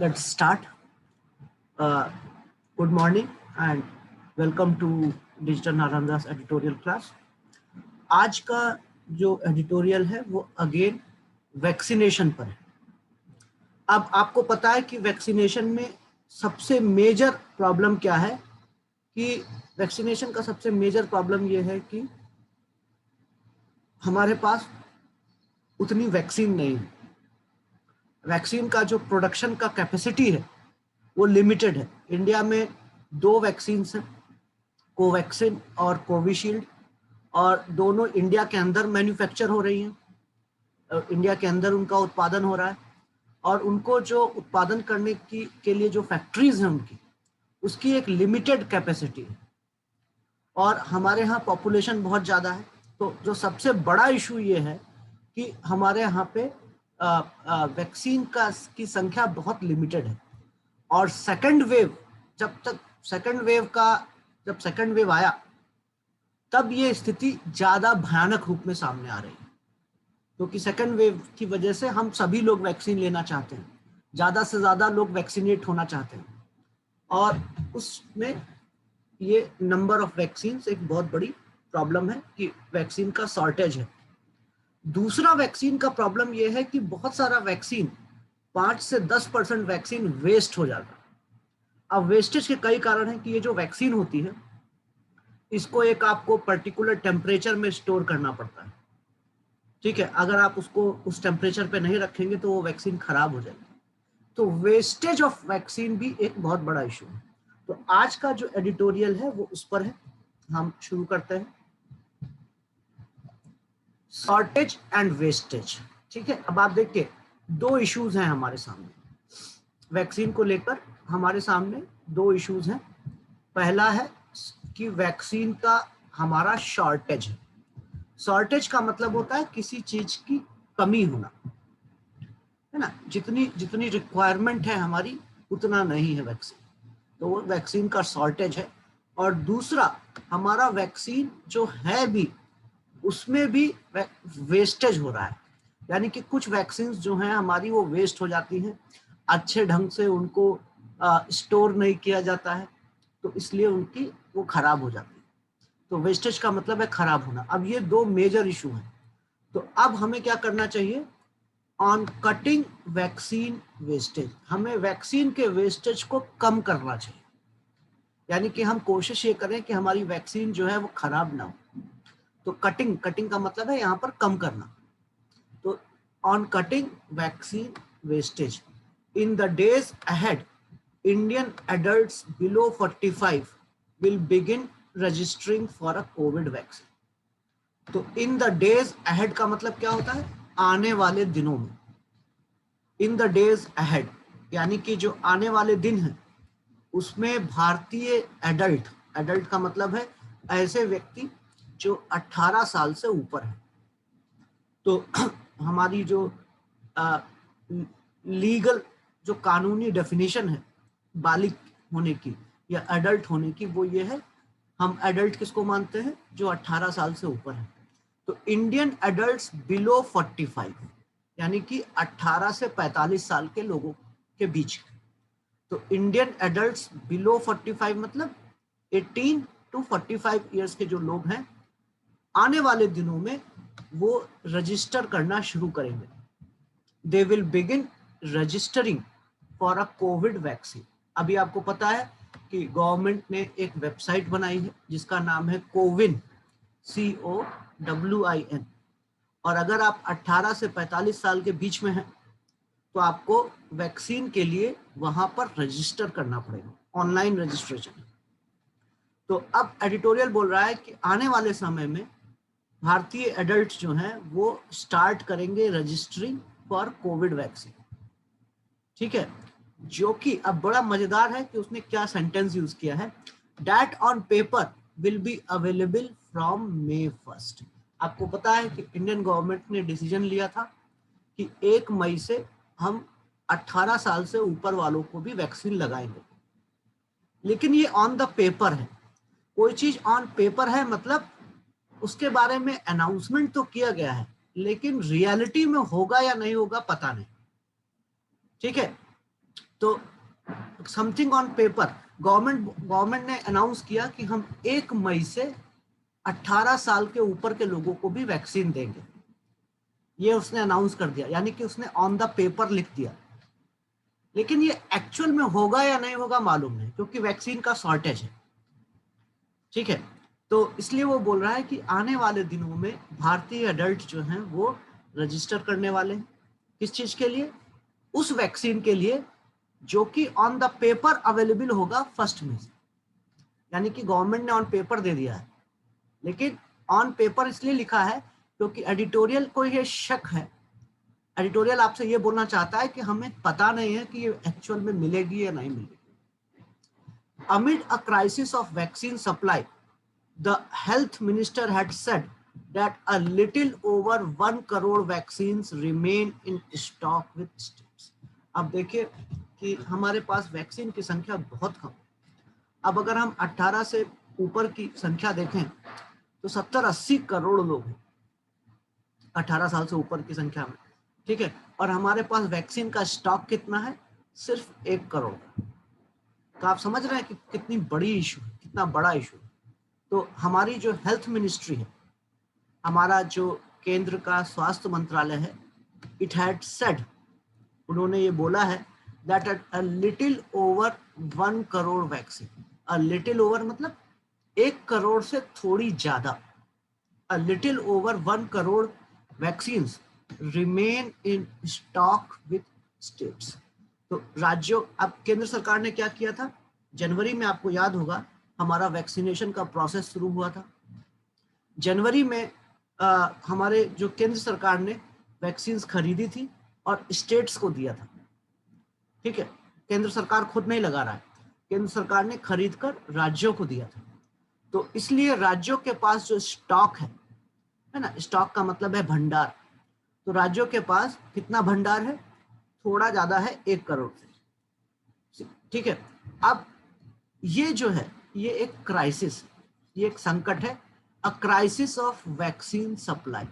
Let's start. Good morning and welcome to Digital Naranda's editorial class. आज का जो editorial है वो अगेन वैक्सीनेशन पर है। अब आपको पता है कि वैक्सीनेशन में सबसे मेजर प्रॉब्लम क्या है कि वैक्सीनेशन का सबसे मेजर प्रॉब्लम ये है कि हमारे पास उतनी वैक्सीन नहीं है। वैक्सीन का जो प्रोडक्शन का कैपेसिटी है वो लिमिटेड है। इंडिया में 2 वैक्सीन हैं, कोवैक्सिन और कोविशील्ड, और दोनों इंडिया के अंदर मैन्युफैक्चर हो रही हैं। इंडिया के अंदर उनका उत्पादन हो रहा है और उनको जो उत्पादन करने के लिए जो फैक्ट्रीज हैं उसकी एक लिमिटेड कैपेसिटी है और हमारे यहाँ पॉपुलेशन बहुत ज़्यादा है। तो जो सबसे बड़ा इशू ये है कि हमारे यहाँ पे वैक्सीन की संख्या बहुत लिमिटेड है। और सेकंड वेव, जब सेकंड वेव आया तब ये स्थिति ज्यादा भयानक रूप में सामने आ रही है, क्योंकि सेकंड वेव की वजह से हम सभी लोग वैक्सीन लेना चाहते हैं, ज्यादा से ज्यादा लोग वैक्सीनेट होना चाहते हैं और उसमें ये नंबर ऑफ वैक्सीन एक बहुत बड़ी प्रॉब्लम है कि वैक्सीन का शॉर्टेज है। दूसरा वैक्सीन का प्रॉब्लम ये है कि बहुत सारा वैक्सीन 5 से 10% वैक्सीन वेस्ट हो जाता है। अब वेस्टेज के कई कारण हैं कि ये जो वैक्सीन होती है इसको एक आपको पर्टिकुलर टेम्परेचर में स्टोर करना पड़ता है। ठीक है, अगर आप उसको उस टेम्परेचर पे नहीं रखेंगे तो वो वैक्सीन खराब हो जाएगी। तो वेस्टेज ऑफ वैक्सीन भी एक बहुत बड़ा इशू है। तो आज का जो एडिटोरियल है वो उस पर है। हम शुरू करते हैं, शॉर्टेज एंड वेस्टेज। ठीक है, अब आप देखिए 2 इश्यूज हैं हमारे सामने। वैक्सीन को लेकर हमारे सामने 2 इश्यूज हैं। पहला है कि वैक्सीन का हमारा शॉर्टेज है। शॉर्टेज का मतलब होता है किसी चीज की कमी होना, है ना। जितनी रिक्वायरमेंट है हमारी उतना नहीं है वैक्सीन, तो वो वैक्सीन का शॉर्टेज है। और दूसरा, हमारा वैक्सीन जो है भी उसमें भी वेस्टेज हो रहा है, यानी कि कुछ वैक्सीन जो हैं हमारी वो वेस्ट हो जाती हैं, अच्छे ढंग से उनको स्टोर नहीं किया जाता है, तो इसलिए उनकी वो खराब हो जाती है। तो वेस्टेज का मतलब है खराब होना। अब ये 2 मेजर इशू हैं। तो अब हमें क्या करना चाहिए? ऑन कटिंग वैक्सीन वेस्टेज, हमें वैक्सीन के वेस्टेज को कम करना चाहिए, यानी कि हम कोशिश ये करें कि हमारी वैक्सीन जो है वो खराब ना हो। तो कटिंग का मतलब है यहाँ पर कम करना। तो on cutting vaccine wastage in the days ahead, Indian adults below 45 will begin registering for a Covid vaccine. तो इन द डेज अहेड का मतलब क्या होता है? आने वाले दिनों में। इन द डेज अहेड यानी कि जो आने वाले दिन हैं उसमें भारतीय एडल्ट का मतलब है ऐसे व्यक्ति जो 18 साल से ऊपर है। तो हमारी जो लीगल जो कानूनी डेफिनेशन है बालिग होने की या एडल्ट होने की, वो ये है, हम एडल्ट किसको मानते हैं? जो 18 साल से ऊपर है। तो इंडियन एडल्ट्स बिलो 45 यानी कि 18 से 45 साल के लोगों के बीच। तो इंडियन एडल्ट्स बिलो 45 मतलब 18 टू 45 इयर्स के जो लोग हैं, आने वाले दिनों में वो रजिस्टर करना शुरू करेंगे। They will begin registering for a Covid vaccine. अभी आपको पता है कि गवर्नमेंट ने एक वेबसाइट बनाई है जिसका नाम है कोविन, COWIN। और अगर आप 18 से 45 साल के बीच में हैं तो आपको वैक्सीन के लिए वहां पर रजिस्टर करना पड़ेगा, ऑनलाइन रजिस्ट्रेशन। तो अब एडिटोरियल बोल रहा है कि आने वाले समय में भारतीय एडल्ट जो हैं वो स्टार्ट करेंगे रजिस्टरिंग फॉर कोविड वैक्सीन। ठीक है, जो कि अब बड़ा मजेदार है कि उसने क्या सेंटेंस यूज किया है, that on paper will be available from May 1। आपको पता है कि इंडियन गवर्नमेंट ने डिसीजन लिया था कि 1 मई से हम 18 साल से ऊपर वालों को भी वैक्सीन लगाएंगे, लेकिन ये ऑन द पेपर है। कोई चीज ऑन पेपर है मतलब उसके बारे में अनाउंसमेंट तो किया गया है, लेकिन रियलिटी में होगा या नहीं होगा पता नहीं। ठीक है, तो समथिंग ऑन पेपर गवर्नमेंट ने अनाउंस किया कि हम 1 मई से 18 साल के ऊपर के लोगों को भी वैक्सीन देंगे, ये उसने अनाउंस कर दिया, यानी कि उसने ऑन द पेपर लिख दिया। लेकिन ये एक्चुअल में होगा या नहीं होगा मालूम नहीं, क्योंकि वैक्सीन का शॉर्टेज है। ठीक है, तो इसलिए वो बोल रहा है कि आने वाले दिनों में भारतीय एडल्ट जो हैं वो रजिस्टर करने वाले हैं। किस चीज के लिए? उस वैक्सीन के लिए जो कि ऑन द पेपर अवेलेबल होगा 1 मई से। यानी कि गवर्नमेंट ने ऑन पेपर दे दिया है, लेकिन ऑन पेपर इसलिए लिखा है क्योंकि एडिटोरियल को ये शक है, एडिटोरियल आपसे ये बोलना चाहता है कि हमें पता नहीं है कि ये एक्चुअल में मिलेगी या नहीं मिलेगी। Amid a crisis of vaccine supply, the health minister had said that a little over 1 crore vaccines remain in stock with states. अब देखिए कि हमारे पास वैक्सीन की संख्या बहुत कम। अब अगर हम 18 से ऊपर की संख्या देखें तो 70-80 करोड़ लोग हैं 18 साल से ऊपर की संख्या में। ठीक है, और हमारे पास वैक्सीन का स्टॉक कितना है? सिर्फ 1 करोड़ का। तो आप समझ रहे हैं कि कितनी बड़ी इशू है, कितना बड़ा इशू है। तो हमारी जो हेल्थ मिनिस्ट्री है, हमारा जो केंद्र का स्वास्थ्य मंत्रालय है, इट हैड सेड, उन्होंने ये बोला है that a little over 1 crore vaccine, a little over मतलब 1 करोड़ से थोड़ी ज्यादा, a little over 1 crore vaccines remain in stock with states. तो राज्यों, अब केंद्र सरकार ने क्या किया था, जनवरी में आपको याद होगा हमारा वैक्सीनेशन का प्रोसेस शुरू हुआ था। जनवरी में हमारे जो केंद्र सरकार ने वैक्सीन्स खरीदी थी और स्टेट्स को दिया था। ठीक है, केंद्र सरकार खुद नहीं लगा रहा है, केंद्र सरकार ने खरीद कर राज्यों को दिया था। तो इसलिए राज्यों के पास जो स्टॉक है ना, स्टॉक का मतलब है भंडार, तो राज्यों के पास कितना भंडार है? थोड़ा ज्यादा है 1 करोड़ से। ठीक है, अब ये जो है ये एक क्राइसिस, ये एक संकट है, a crisis of vaccine supply,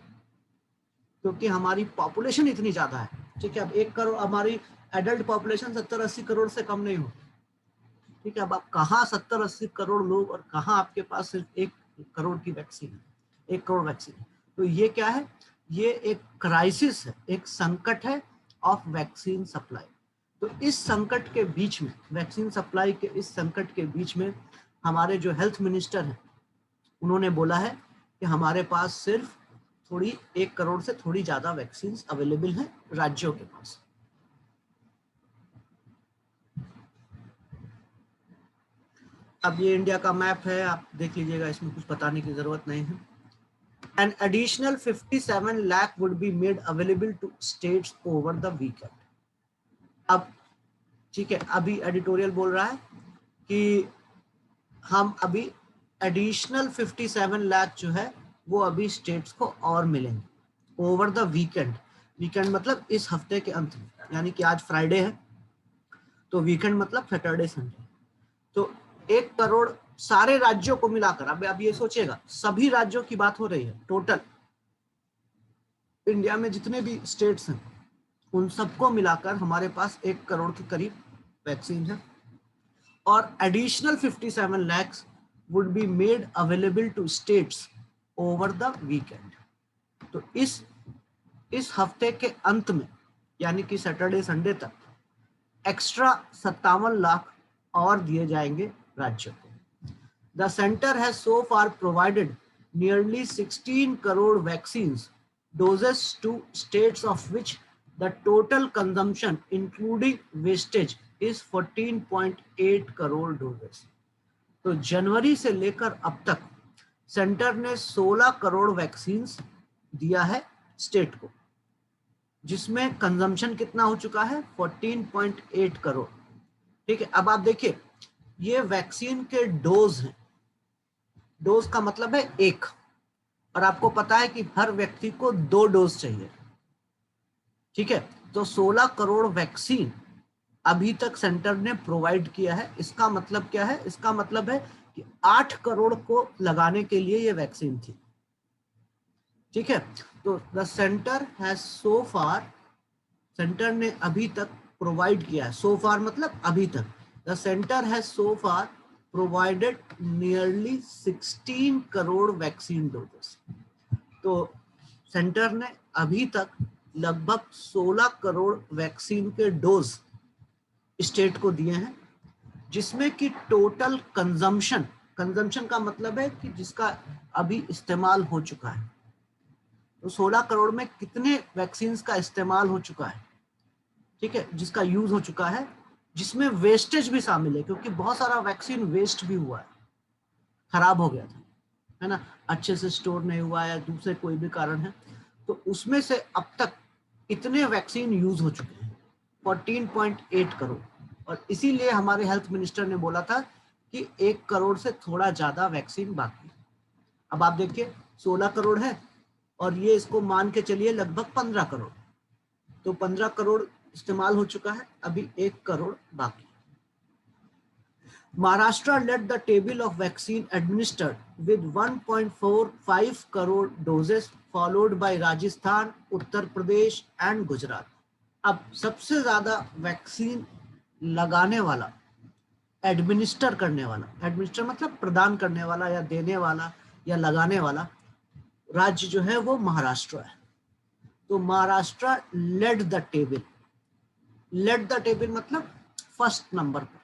क्योंकि हमारी पॉपुलेशन इतनी ज्यादा है। ठीक है, अब 1 करोड़, हमारी एडल्ट पॉपुलेशन 70-80 करोड़ से कम नहीं होती। ठीक है, अब आप कहाँ 70-80 करोड़ लोग और कहाँ आपके पास सिर्फ 1 करोड़ की वैक्सीन है, 1 करोड़ वैक्सीन। तो ये क्या है? ये एक क्राइसिस है, एक संकट है ऑफ वैक्सीन सप्लाई। तो इस संकट के बीच में, वैक्सीन सप्लाई के इस संकट के बीच में हमारे जो हेल्थ मिनिस्टर हैं उन्होंने बोला है कि हमारे पास सिर्फ 1 करोड़ से थोड़ी ज्यादा वैक्सीन अवेलेबल हैं राज्यों के पास। अब ये इंडिया का मैप है, आप देख लीजिएगा, इसमें कुछ बताने की जरूरत नहीं है। An additional 57 lakh would be made available to states over the weekend. अब ठीक है, अभी एडिटोरियल बोल रहा है कि हम अभी एडिशनल 57 लाख जो है वो अभी स्टेट्स को और मिलेंगे ओवर द वीकेंड। वीकेंड मतलब इस हफ्ते के अंत में, यानी कि आज फ्राइडे है तो वीकेंड मतलब सैटरडे संडे। तो 1 करोड़ सारे राज्यों को मिलाकर, अब ये सोचिएगा सभी राज्यों की बात हो रही है, टोटल इंडिया में जितने भी स्टेट्स हैं उन सबको मिलाकर हमारे पास 1 करोड़ के करीब वैक्सीन है, और additional 57 lakhs would be made available to states over the weekend. तो इस हफ्ते के अंत में, यानी कि सैटरडे संडे तक एक्स्ट्रा 57 लाख और दिए जाएंगे राज्यों को। The center has so far provided nearly 16 crore vaccines doses to states, of which the total consumption including wastage is 14.8 crore doses. तो जनवरी से लेकर अब तक सेंटर ने 16 करोड़ वैक्सीन दिया है स्टेट को, जिसमें कंजम्पशन कितना हो चुका है? 14.8 करोड़। ठीक है, अब आप देखिए ये वैक्सीन के डोज हैं, डोज का मतलब है 1, और आपको पता है कि हर व्यक्ति को 2 डोज चाहिए। ठीक है, तो 16 करोड़ वैक्सीन अभी तक सेंटर ने प्रोवाइड किया है। इसका मतलब क्या है? इसका मतलब है कि 8 करोड़ को लगाने के लिए ये वैक्सीन थी। ठीक है, तो the centre has so far, centre ने अभी तक प्रोवाइड किया है, सो फार मतलब अभी तक, the centre has so far provided nearly 16 crore vaccine doses. तो सेंटर ने अभी तक लगभग 16 करोड़ वैक्सीन के डोज स्टेट को दिए हैं, जिसमें कि टोटल कंजम्पशन का मतलब है कि जिसका अभी इस्तेमाल हो चुका है, तो 16 करोड़ में कितने वैक्सीन का इस्तेमाल हो चुका है, ठीक है, जिसका यूज हो चुका है, जिसमें वेस्टेज भी शामिल है, क्योंकि बहुत सारा वैक्सीन वेस्ट भी हुआ है, खराब हो गया था, है ना, अच्छे से स्टोर नहीं हुआ है, दूसरे कोई भी कारण है, तो उसमें से अब तक इतने वैक्सीन यूज हो चुके हैं 14.8 करोड़। और इसीलिए हमारे हेल्थ मिनिस्टर ने बोला था कि 1 करोड़ से थोड़ा ज्यादा वैक्सीन बाकी। अब आप देखिए 16 करोड़ है और ये इसको मान के चलिए लगभग 15 करोड़, तो 15 करोड़ इस्तेमाल हो चुका है, अभी 1 करोड़ बाकी। Maharashtra led the table of vaccine administered with 1.45 crore doses, followed by Rajasthan, Uttar Pradesh and Gujarat. अब सबसे ज्यादा वैक्सीन लगाने वाला, एडमिनिस्टर करने वाला, एडमिनिस्टर मतलब प्रदान करने वाला या देने वाला या लगाने वाला राज्य जो है वो महाराष्ट्र है। तो Maharashtra led the table, led the table मतलब फर्स्ट नंबर पर,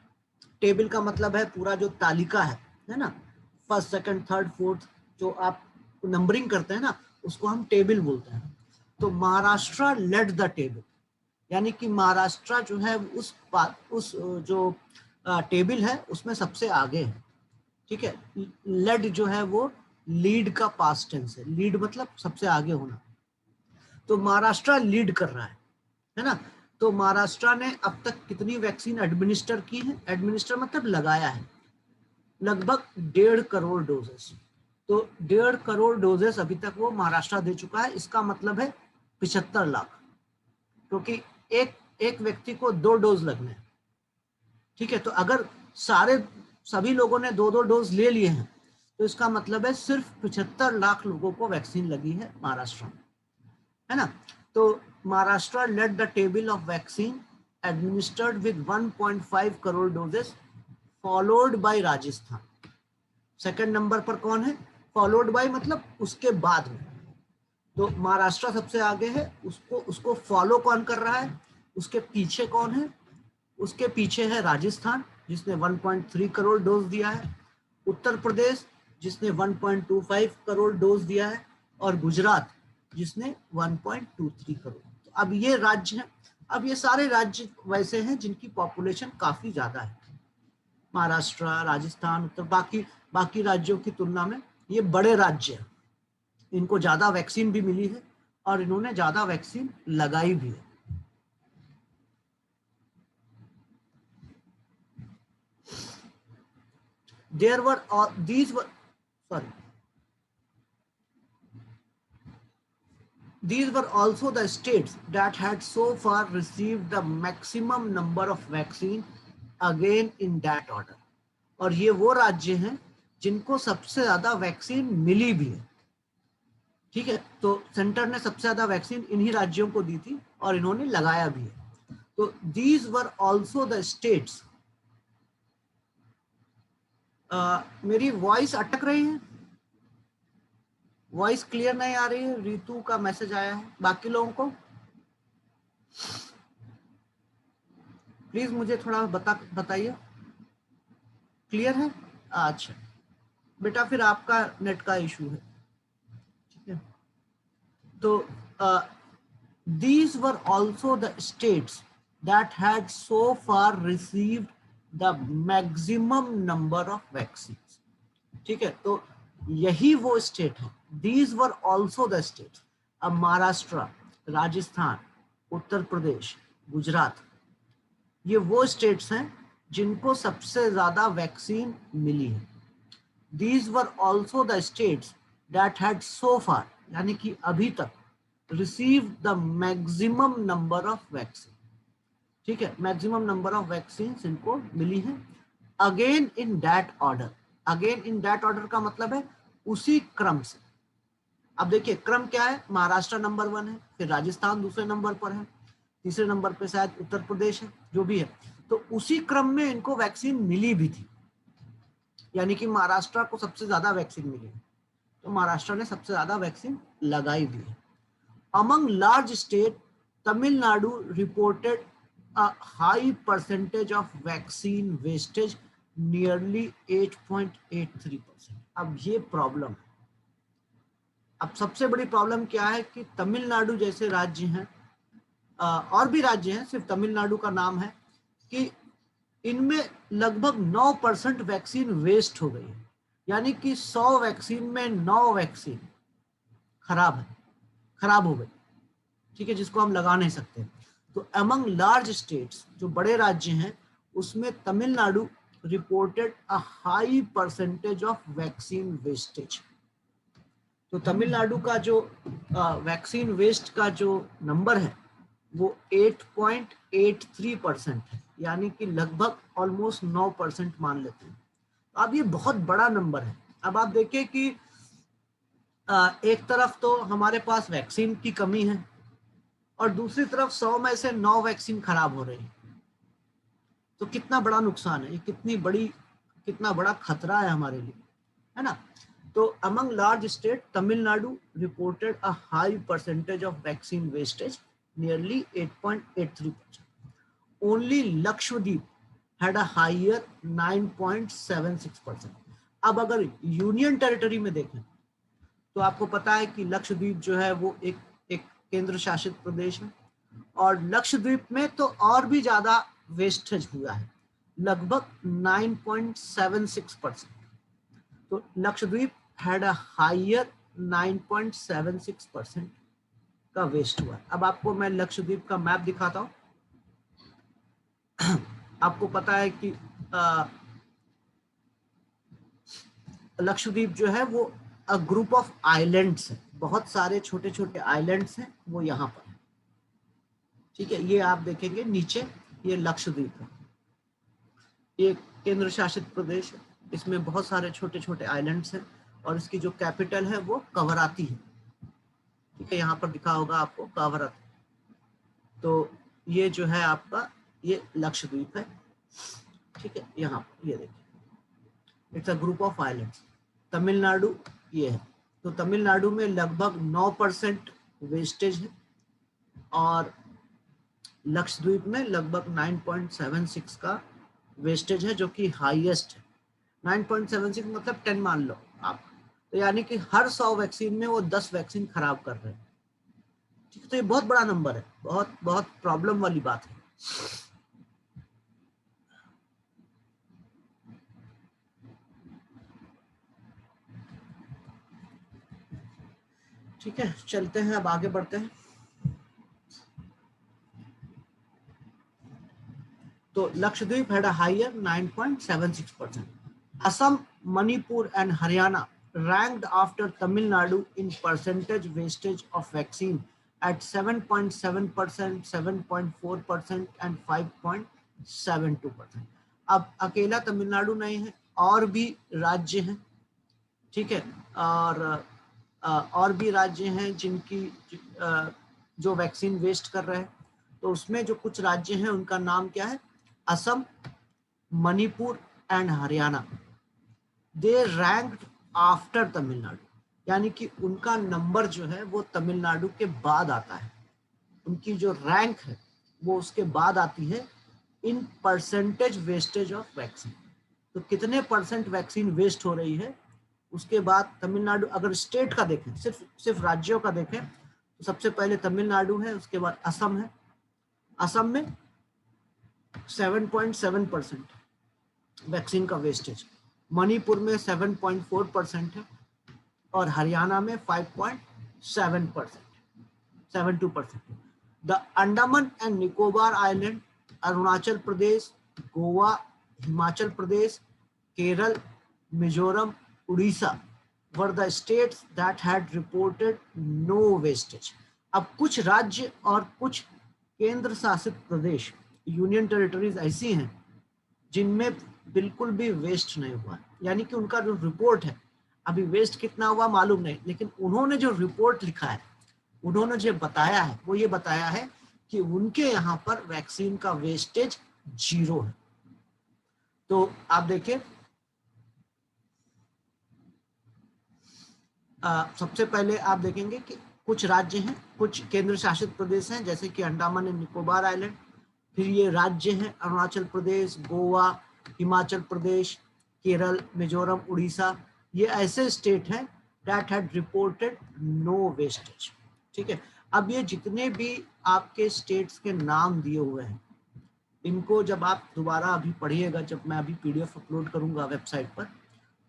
टेबल का मतलब है पूरा जो तालिका है ना, फर्स्ट सेकंड थर्ड फोर्थ जो आप नंबरिंग करते हैं ना, उसको हम टेबल बोलते हैं। तो महाराष्ट्र लेड द टेबल, यानी कि महाराष्ट्र जो है उस जो टेबल है उसमें सबसे आगे है, ठीक है। लेड जो है वो लीड का पास्ट टेंस है, लीड मतलब सबसे आगे होना, तो महाराष्ट्र लीड कर रहा है ना। तो महाराष्ट्र ने अब तक कितनी वैक्सीन एडमिनिस्टर की है, एडमिनिस्टर मतलब लगाया है, लगभग 1.5 करोड़ डोजेस। तो 1.5 करोड़ डोजेस अभी तक वो महाराष्ट्र दे चुका है, इसका मतलब है 75 लाख, क्योंकि एक व्यक्ति को 2 डोज लगने हैं, ठीक है। तो अगर सभी लोगों ने 2-2 डोज ले लिए हैं, तो इसका मतलब है सिर्फ 75 लाख लोगों को वैक्सीन लगी है महाराष्ट्र में, है ना। तो Maharashtra led the table of vaccine administered with 1.5 crore doses, followed by Rajasthan. Second number पर कौन है, फॉलोड बाय मतलब उसके बाद में, तो महाराष्ट्र सबसे आगे है, उसको फॉलो कौन कर रहा है, उसके पीछे कौन है, उसके पीछे है राजस्थान जिसने 1.3 करोड़ डोज दिया है, उत्तर प्रदेश जिसने 1.25 करोड़ डोज दिया है, और गुजरात जिसने 1.23 करोड़। तो अब ये राज्य हैं, अब ये सारे राज्य वैसे हैं जिनकी पॉपुलेशन काफी ज्यादा है, महाराष्ट्र, राजस्थान, उत्तर, बाकी राज्यों की तुलना में ये बड़े राज्य हैं, इनको ज्यादा वैक्सीन भी मिली है और इन्होंने ज्यादा वैक्सीन लगाई भी है। These were also the states that had so far received the maximum number of vaccine, again in that order. और ये वो राज्य हैं जिनको सबसे ज्यादा वैक्सीन मिली भी है, ठीक है। तो सेंटर ने सबसे ज्यादा वैक्सीन इन्हीं राज्यों को दी थी और इन्होंने लगाया भी है। तो these were also the states, मेरी वॉइस अटक रही है, वॉइस क्लियर नहीं आ रही है, रितु का मैसेज आया है, बाकी लोगों को प्लीज मुझे थोड़ा बताइए, क्लियर है? अच्छा बेटा, फिर आपका नेट का इशू है, ठीक है। तो these were also the states that had so far received the maximum number of vaccines, ठीक है। तो यही वो स्टेट है, these were also the states। अब महाराष्ट्र, राजस्थान, उत्तर प्रदेश, गुजरात, ये वो स्टेट्स हैं जिनको सबसे ज्यादा वैक्सीन मिली है। These were also the states that had so far, यानी कि अभी तक, received the maximum number of vaccine, ठीक है, मैक्सिमम नंबर ऑफ वैक्सीन इनको मिली है। Again in that order, again in that order का मतलब है उसी क्रम से। अब देखिए क्रम क्या है, महाराष्ट्र नंबर 1 है, फिर राजस्थान दूसरे नंबर पर है, तीसरे नंबर पे शायद उत्तर प्रदेश है, जो भी है। तो उसी क्रम में इनको वैक्सीन मिली भी थी, यानी कि महाराष्ट्र को सबसे ज्यादा वैक्सीन मिली, तो महाराष्ट्र ने सबसे ज्यादा वैक्सीन लगाई भी है। Among large state, Tamil Nadu reported a high percentage of vaccine wastage, nearly 8.83%। अब ये प्रॉब्लम है। अब सबसे बड़ी प्रॉब्लम क्या है कि तमिलनाडु जैसे राज्य हैं, और भी राज्य हैं, सिर्फ तमिलनाडु का नाम है, कि इनमें लगभग 9% वैक्सीन वेस्ट हो गई है, यानी कि 100 वैक्सीन में 9 वैक्सीन खराब हो गई, ठीक है, जिसको हम लगा नहीं सकते। तो अमंग लार्ज स्टेट्स, जो बड़े राज्य हैं, उसमें Tamil Nadu reported a high percentage of vaccine wastage. तो तमिलनाडु का जो वैक्सीन वेस्ट का जो नंबर है वो 8.83% है, यानी कि लगभग ऑलमोस्ट 9% मान लेते हैं। अब ये बहुत बड़ा नंबर है। अब आप देखिए कि एक तरफ तो हमारे पास वैक्सीन की कमी है और दूसरी तरफ 100 में से 9 वैक्सीन खराब हो रही है। तो कितना बड़ा नुकसान है, ये कितना बड़ा खतरा है हमारे लिए, है ना। तो among large state, Tamil Nadu reported a high percentage of vaccine wastage, nearly 8.83%. Only Lakshadweep had a higher 9.76%. अब अगर यूनियन टेरिटरी में देखें तो आपको पता है कि लक्षद्वीप जो है वो एक केंद्र शासित प्रदेश है, और लक्षद्वीप में तो और भी ज्यादा वेस्टेज हुआ है, लगभग 9.76%. तो लक्षद्वीप हैड अ हायर 9.76% का वेस्ट हुआ। अब आपको मैं लक्षद्वीप का मैप दिखाता हूँ। आपको पता है कि लक्षद्वीप जो है वो अ ग्रुप ऑफ आइलैंड्स है, बहुत सारे छोटे छोटे आइलैंड्स हैं वो यहाँ पर, ठीक है। ये आप देखेंगे नीचे, ये लक्षद्वीप है, ये केंद्र शासित प्रदेश है, इसमें बहुत सारे छोटे छोटे आइलैंड्स हैं, और इसकी जो कैपिटल है वो कवराती है, ठीक है। यहाँ पर दिखा होगा आपको कवराती। तो ये जो है आपका ये लक्षद्वीप है, ठीक है। यहाँ ये देखिए, it's a group of islands. Tamil Nadu ये है, तो तमिलनाडु में लगभग 9% वेस्टेज है, और लक्षद्वीप में लगभग 9.76 का वेस्टेज है, जो कि हाईएस्ट है। 9.76 मतलब 10 मान लो आप, तो यानी कि हर 100 वैक्सीन में वो 10 वैक्सीन खराब कर रहे हैं, ठीक है। तो ये बहुत बड़ा नंबर है, बहुत बहुत प्रॉब्लम वाली बात है। ठीक है, चलते हैं, अब आगे बढ़ते हैं। तो Lakshadweep had a higher 9.76%. Assam, Manipur and Haryana ranked after Tamil Nadu in percentage wastage of vaccine at 7.7%, 7.4% and 5.72%. अब अकेला तमिलनाडु नहीं है, और भी राज्य हैं, ठीक है, और भी राज्य हैं जिनकी जो वैक्सीन वेस्ट कर रहे हैं। तो उसमें जो कुछ राज्य हैं उनका नाम क्या है, Assam, Manipur and Haryana. They ranked after Tamil Nadu, यानी कि उनका नंबर जो है वो तमिलनाडु के बाद आता है, उनकी जो रैंक है वो उसके बाद आती है in percentage wastage of vaccine. तो कितने परसेंट वैक्सीन वेस्ट हो रही है, उसके बाद तमिलनाडु। अगर स्टेट का देखें, सिर्फ राज्यों का देखें, तो सबसे पहले तमिलनाडु है, उसके बाद असम है। असम में 7.7% वैक्सीन का वेस्टेज, मणिपुर में 7.4% है, और हरियाणा में 5.72%। The Andaman and Nicobar island, Arunachal Pradesh, Goa, Himachal Pradesh, Kerala, Mizoram, Orissa were the states that had reported no wastage. अब कुछ राज्य और कुछ केंद्र शासित प्रदेश, यूनियन टेरिटरीज ऐसी हैं जिनमें बिल्कुल भी वेस्ट नहीं हुआ, यानी कि उनका जो रिपोर्ट है, अभी वेस्ट कितना हुआ मालूम नहीं, लेकिन उन्होंने जो रिपोर्ट लिखा है, उन्होंने जो बताया है, वो ये बताया है कि उनके यहाँ पर वैक्सीन का वेस्टेज 0 है। तो आप देखिए, सबसे पहले आप देखेंगे कि कुछ राज्य हैं, कुछ केंद्र शासित प्रदेश हैं, जैसे कि अंडमान एंड निकोबार आइलैंड, फिर ये राज्य हैं अरुणाचल प्रदेश, गोवा, हिमाचल प्रदेश, केरल, मिजोरम, उड़ीसा। ये ऐसे स्टेट हैं that had reported no wastage. ठीक है, अब ये जितने भी आपके स्टेट्स के नाम दिए हुए हैं, इनको जब आप दोबारा अभी पढ़िएगा, जब मैं अभी PDF अपलोड करूंगा वेबसाइट पर,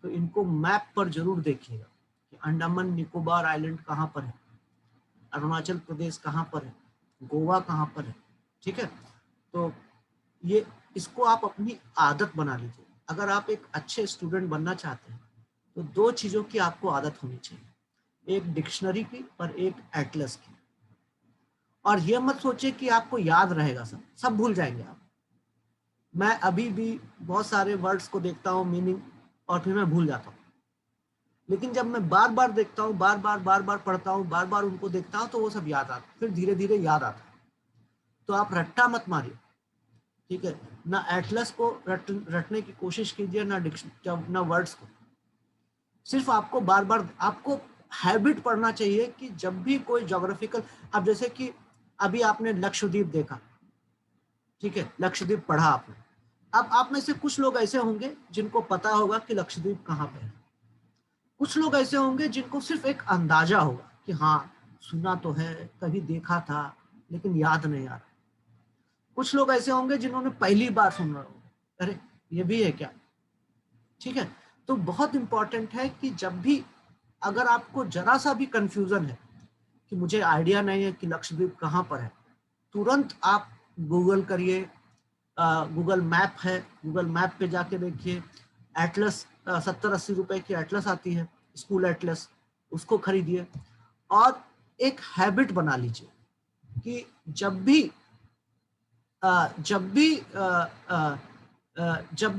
तो इनको मैप पर जरूर देखिएगा कि अंडमान निकोबार आइलैंड कहाँ पर है, अरुणाचल प्रदेश कहाँ पर है, गोवा कहाँ पर है। ठीक है, तो ये इसको आप अपनी आदत बना लीजिए। अगर आप एक अच्छे स्टूडेंट बनना चाहते हैं तो 2 चीज़ों की आपको आदत होनी चाहिए, एक डिक्शनरी की और एक एटलस की। और ये मत सोचिए कि आपको याद रहेगा, सब भूल जाएंगे आप। मैं अभी भी बहुत सारे वर्ड्स को देखता हूँ मीनिंग और फिर मैं भूल जाता हूँ, लेकिन जब मैं बार बार देखता हूँ, बार बार पढ़ता हूँ, बार बार उनको देखता हूँ, तो वो सब याद आता है, फिर धीरे धीरे याद आता है। तो आप रट्टा मत मारिए, ठीक है, ना एटलस को रटने की कोशिश कीजिए, ना वर्ड्स को। सिर्फ आपको बार बार आपको हैबिट पढ़ना चाहिए कि जब भी कोई ज्योग्राफिकल, अब जैसे कि अभी आपने लक्षद्वीप देखा, ठीक है, लक्षद्वीप पढ़ा आपने, अब आप में से कुछ लोग ऐसे होंगे जिनको पता होगा कि लक्षद्वीप कहाँ पे है, कुछ लोग ऐसे होंगे जिनको सिर्फ एक अंदाजा होगा कि हाँ सुना तो है, कभी देखा था, लेकिन याद नहीं आ रहा। कुछ लोग ऐसे होंगे जिन्होंने पहली बार सुन रहा होगा, अरे ये भी है क्या। ठीक है, तो बहुत इंपॉर्टेंट है कि जब भी अगर आपको जरा सा भी कंफ्यूजन है कि मुझे आइडिया नहीं है कि लक्षद्वीप कहाँ पर है, तुरंत आप गूगल करिए, गूगल मैप है, गूगल मैप पे जाके देखिए, एटलस 70-80 रुपए की एटलस आती है, स्कूल एटलस, उसको खरीदिए और एक हैबिट बना लीजिए कि जब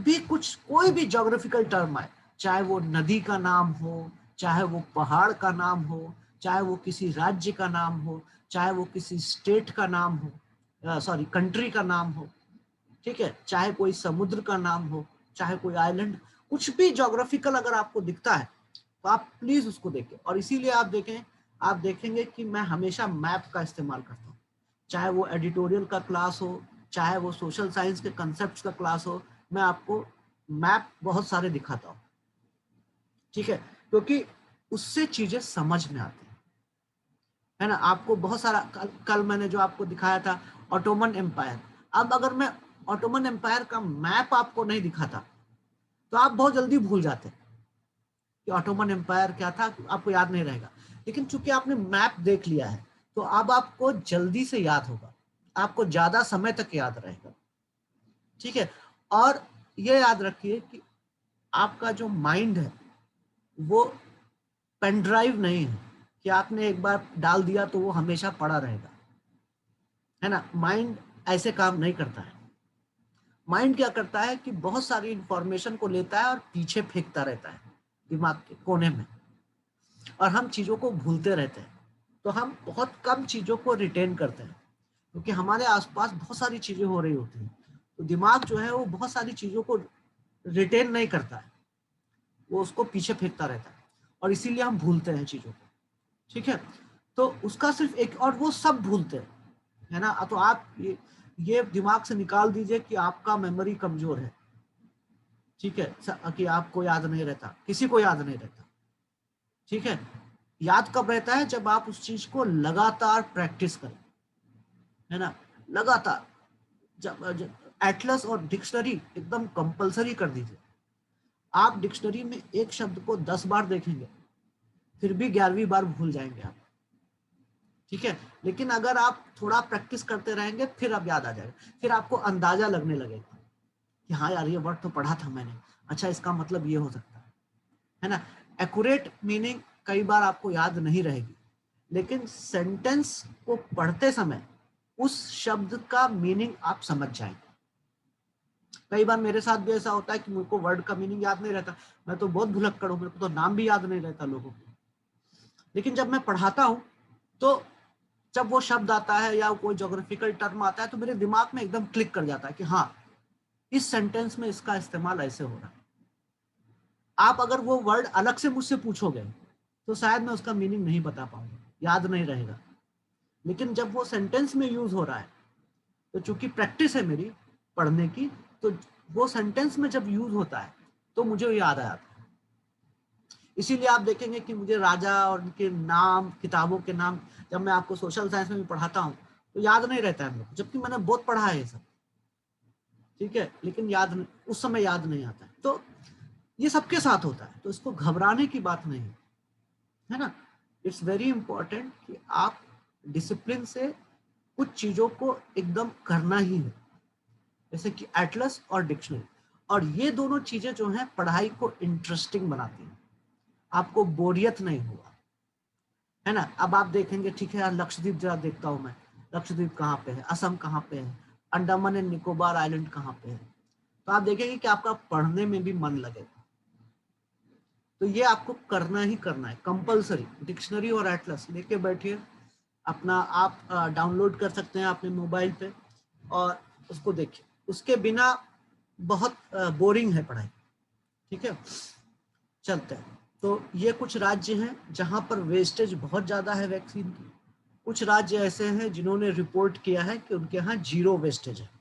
भी कुछ कोई भी ज्योग्राफिकल टर्म आए, चाहे वो नदी का नाम हो, चाहे वो पहाड़ का नाम हो, चाहे वो किसी राज्य का नाम हो, चाहे वो किसी स्टेट का नाम हो, सॉरी कंट्री का नाम हो, ठीक है, चाहे कोई समुद्र का नाम हो, चाहे कोई आइलैंड, कुछ भी ज्योग्राफिकल अगर आपको दिखता है तो आप प्लीज उसको देखें। और इसीलिए आप देखेंगे कि मैं हमेशा मैप का इस्तेमाल करता हूँ, चाहे वो एडिटोरियल का क्लास हो, चाहे वो सोशल साइंस के कंसेप्ट का क्लास हो, मैं आपको मैप बहुत सारे दिखाता हूँ। ठीक है, क्योंकि उससे चीजें समझ में आती है ना। आपको बहुत सारा कल मैंने जो आपको दिखाया था ऑटोमन एम्पायर, अब अगर मैं ऑटोमन एम्पायर का मैप आपको नहीं दिखाता तो आप बहुत जल्दी भूल जाते कि ऑटोमन एम्पायर क्या था, आपको याद नहीं रहेगा। लेकिन चूंकि आपने मैप देख लिया है तो अब आपको जल्दी से याद होगा, आपको ज्यादा समय तक याद रहेगा। ठीक है, और ये याद रखिए कि आपका जो माइंड है वो पेन ड्राइव नहीं है कि आपने एक बार डाल दिया तो वो हमेशा पड़ा रहेगा, है ना। माइंड ऐसे काम नहीं करता है। माइंड क्या करता है कि बहुत सारी इंफॉर्मेशन को लेता है और पीछे फेंकता रहता है दिमाग के कोने में, और हम चीजों को भूलते रहते हैं। तो हम बहुत कम चीजों को रिटेन करते हैं क्योंकि हमारे आसपास बहुत सारी चीजें हो रही होती हैं। तो दिमाग जो है वो बहुत सारी चीजों को रिटेन नहीं करता है, वो उसको पीछे फेंकता रहता है, और इसीलिए हम भूलते हैं चीजों को। ठीक है, तो उसका सिर्फ एक, और वो सब भूलते हैं, है ना। तो आप ये दिमाग से निकाल दीजिए कि आपका मेमोरी कमजोर है। ठीक है, कि आपको याद नहीं रहता, किसी को याद नहीं रहता। ठीक है, याद कब रहता है, जब आप उस चीज को लगातार प्रैक्टिस करें, है ना, लगातार। जब एटलस और डिक्शनरी एकदम कंपलसरी कर दीजिए। आप डिक्शनरी में एक शब्द को 10 बार देखेंगे फिर भी 11वीं बार भूल जाएंगे आप। ठीक है, लेकिन अगर आप थोड़ा प्रैक्टिस करते रहेंगे फिर अब याद आ जाएगा, फिर आपको अंदाजा लगने लगेगा कि हाँ यार ये वर्ड तो पढ़ा था मैंने, अच्छा इसका मतलब ये हो सकता है ना। एक्यूरेट मीनिंग कई बार आपको याद नहीं रहेगी, लेकिन सेंटेंस को पढ़ते समय उस शब्द का मीनिंग आप समझ जाएंगे। कई बार मेरे साथ भी ऐसा होता है कि मुझको वर्ड का मीनिंग याद नहीं रहता, मैं तो बहुत भुलक्कड़ हूँ, मेरे को तो नाम भी याद नहीं रहता लोगों को। लेकिन जब मैं पढ़ाता हूँ तो जब वो शब्द आता है या कोई ज्योग्राफिकल टर्म आता है तो मेरे दिमाग में एकदम क्लिक कर जाता है कि हाँ, इस सेंटेंस में इसका इस्तेमाल ऐसे हो रहा है। आप अगर वो वर्ड अलग से मुझसे पूछोगे तो शायद मैं उसका मीनिंग नहीं बता पाऊंगा, याद नहीं रहेगा। लेकिन जब वो सेंटेंस में यूज हो रहा है तो चूंकि प्रैक्टिस है मेरी पढ़ने की, तो वो सेंटेंस में जब यूज होता है तो मुझे याद आ जाता है। इसीलिए आप देखेंगे कि मुझे राजा और उनके नाम, किताबों के नाम, जब मैं आपको सोशल साइंस में भी पढ़ाता हूँ तो याद नहीं रहता है हम लोग, जबकि मैंने बहुत पढ़ा है ये सब, ठीक है, लेकिन याद नहीं, उस समय याद नहीं आता है। तो ये सबके साथ होता है, तो इसको घबराने की बात नहीं है ना। इट्स वेरी इंपॉर्टेंट कि आप डिसिप्लिन से कुछ चीजों को एकदम करना ही है, जैसे कि एटलस और डिक्शनरी। और ये दोनों चीजें जो हैं पढ़ाई को इंटरेस्टिंग बनाती हैं, आपको बोरियत नहीं होगा, है ना। अब आप देखेंगे, ठीक है यार, लक्षद्वीप जरा देखता हूँ मैं, लक्षद्वीप कहाँ पे है, असम कहाँ पे है, अंडमान एंड निकोबार आइलैंड कहाँ पे है, तो आप देखेंगे कि आपका पढ़ने में भी मन लगेगा। तो ये आपको करना ही करना है, कंपलसरी। डिक्शनरी और एटलस लेके बैठिए अपना, आप डाउनलोड कर सकते हैं अपने मोबाइल पे और उसको देखिए। उसके बिना बहुत बोरिंग है पढ़ाई, ठीक है। चलते हैं। तो ये कुछ राज्य हैं जहां पर वेस्टेज बहुत ज्यादा है वैक्सीन की। कुछ राज्य ऐसे हैं जिन्होंने रिपोर्ट किया है कि उनके यहाँ 0 वेस्टेज है।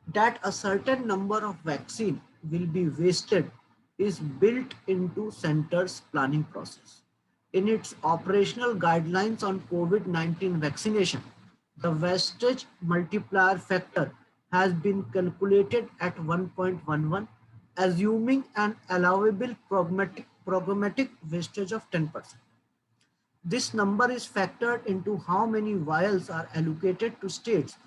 That a certain number of vaccine will be wasted is built into center's planning process. In its operational guidelines on COVID-19 vaccination, the wastage multiplier factor has been calculated at 1.11, assuming an allowable programmatic wastage of 10%. This number is factored into how many vials are allocated to states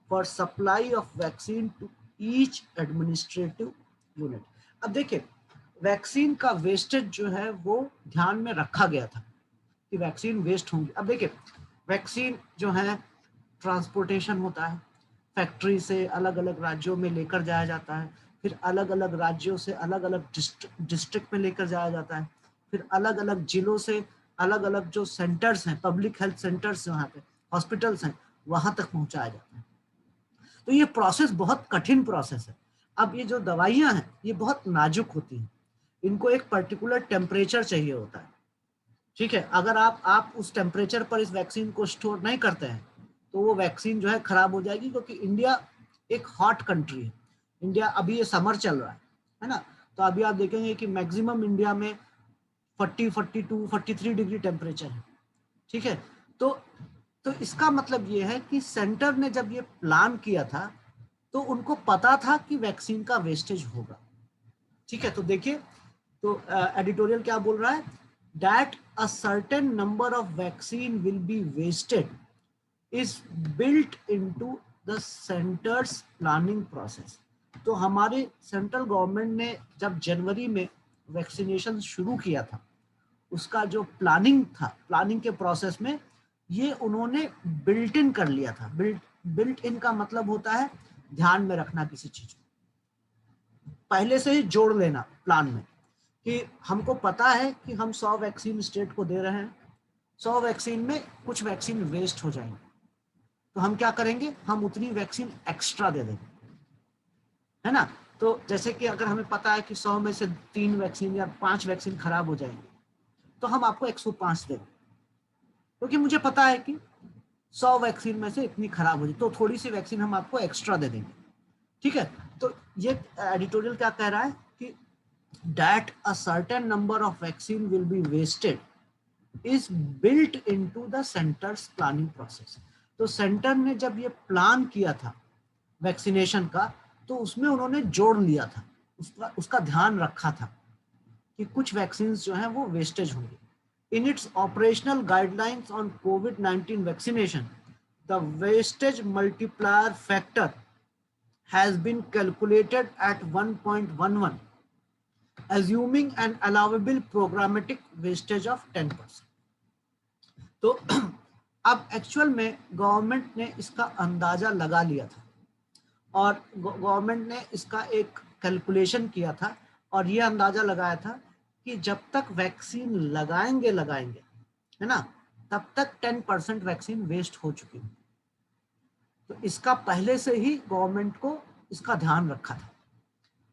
for supply of vaccine to each administrative unit. अब देखिए, vaccine का wastage जो है वो ध्यान में रखा गया था कि वैक्सीन वेस्ट होंगी। अब देखिए, वैक्सीन जो है ट्रांसपोर्टेशन होता है, फैक्ट्री से अलग अलग राज्यों में लेकर जाया जाता है, फिर अलग अलग राज्यों से अलग अलग डिस्ट्रिक्ट में लेकर जाया जाता है, फिर अलग अलग जिलों से अलग अलग जो सेंटर्स हैं, पब्लिक हेल्थ सेंटर्स वहाँ पे, हॉस्पिटल्स हैं, वहां तक पहुंचाया जाता है। तो ये प्रोसेस बहुत कठिन प्रोसेस है। अब ये जो दवाइयां हैं ये बहुत नाजुक होती हैं, इनको एक पर्टिकुलर टेम्परेचर चाहिए होता है, ठीक है। अगर आप उस टेम्परेचर पर इस वैक्सीन को स्टोर नहीं करते हैं तो वो वैक्सीन जो है खराब हो जाएगी, क्योंकि इंडिया एक हॉट कंट्री है। इंडिया, अभी ये समर चल रहा है ना, तो अभी आप देखेंगे कि मैक्सिमम इंडिया में 40, 42, 43 डिग्री टेम्परेचर है, ठीक है। तो इसका मतलब ये है कि सेंटर ने जब ये प्लान किया था तो उनको पता था कि वैक्सीन का वेस्टेज होगा, ठीक है। तो देखिए, तो एडिटोरियल क्या बोल रहा है, that a certain number of vaccine will be wasted is built into the centres planning process. तो हमारे सेंट्रल गवर्नमेंट ने जब जनवरी में वैक्सीनेशन शुरू किया था, उसका जो प्लानिंग था, प्लानिंग के प्रोसेस में ये उन्होंने बिल्ट इन कर लिया था। बिल्ट इन का मतलब होता है ध्यान में रखना किसी चीज को, पहले से ही जोड़ लेना प्लान में, कि हमको पता है कि हम 100 वैक्सीन स्टेट को दे रहे हैं, 100 वैक्सीन में कुछ वैक्सीन वेस्ट हो जाएंगे, तो हम क्या करेंगे, हम उतनी वैक्सीन एक्स्ट्रा दे देंगे, है ना। तो जैसे कि अगर हमें पता है कि 100 में से 3 वैक्सीन या 5 वैक्सीन खराब हो जाएंगे, तो हम आपको 105 देंगे, क्योंकि मुझे पता है कि 100 वैक्सीन में से इतनी खराब हो जाए, तो थोड़ी सी वैक्सीन हम आपको एक्स्ट्रा दे देंगे, ठीक है। तो ये एडिटोरियल क्या कह रहा है कि that a certain number of vaccine will be wasted is built into the center's planning process. तो सेंटर ने जब ये प्लान किया था वैक्सीनेशन का, तो उसमें उन्होंने जोड़ लिया था, उसका ध्यान रखा था कि कुछ वैक्सीन जो हैं वो वेस्टेज होंगे। In its operational guidelines on COVID-19 vaccination, the wastage multiplier factor has been calculated at 1.11, assuming an allowable programmatic wastage of 10%. तो अब एक्चुअल में गवर्नमेंट ने इसका अंदाजा लगा लिया था और गवर्नमेंट ने इसका एक कैलकुलेशन किया था और ये अंदाजा लगाया था कि जब तक वैक्सीन लगाएंगे है ना, तब तक 10% वैक्सीन वेस्ट हो चुकी है। तो इसका पहले से ही गवर्नमेंट को इसका ध्यान रखा था।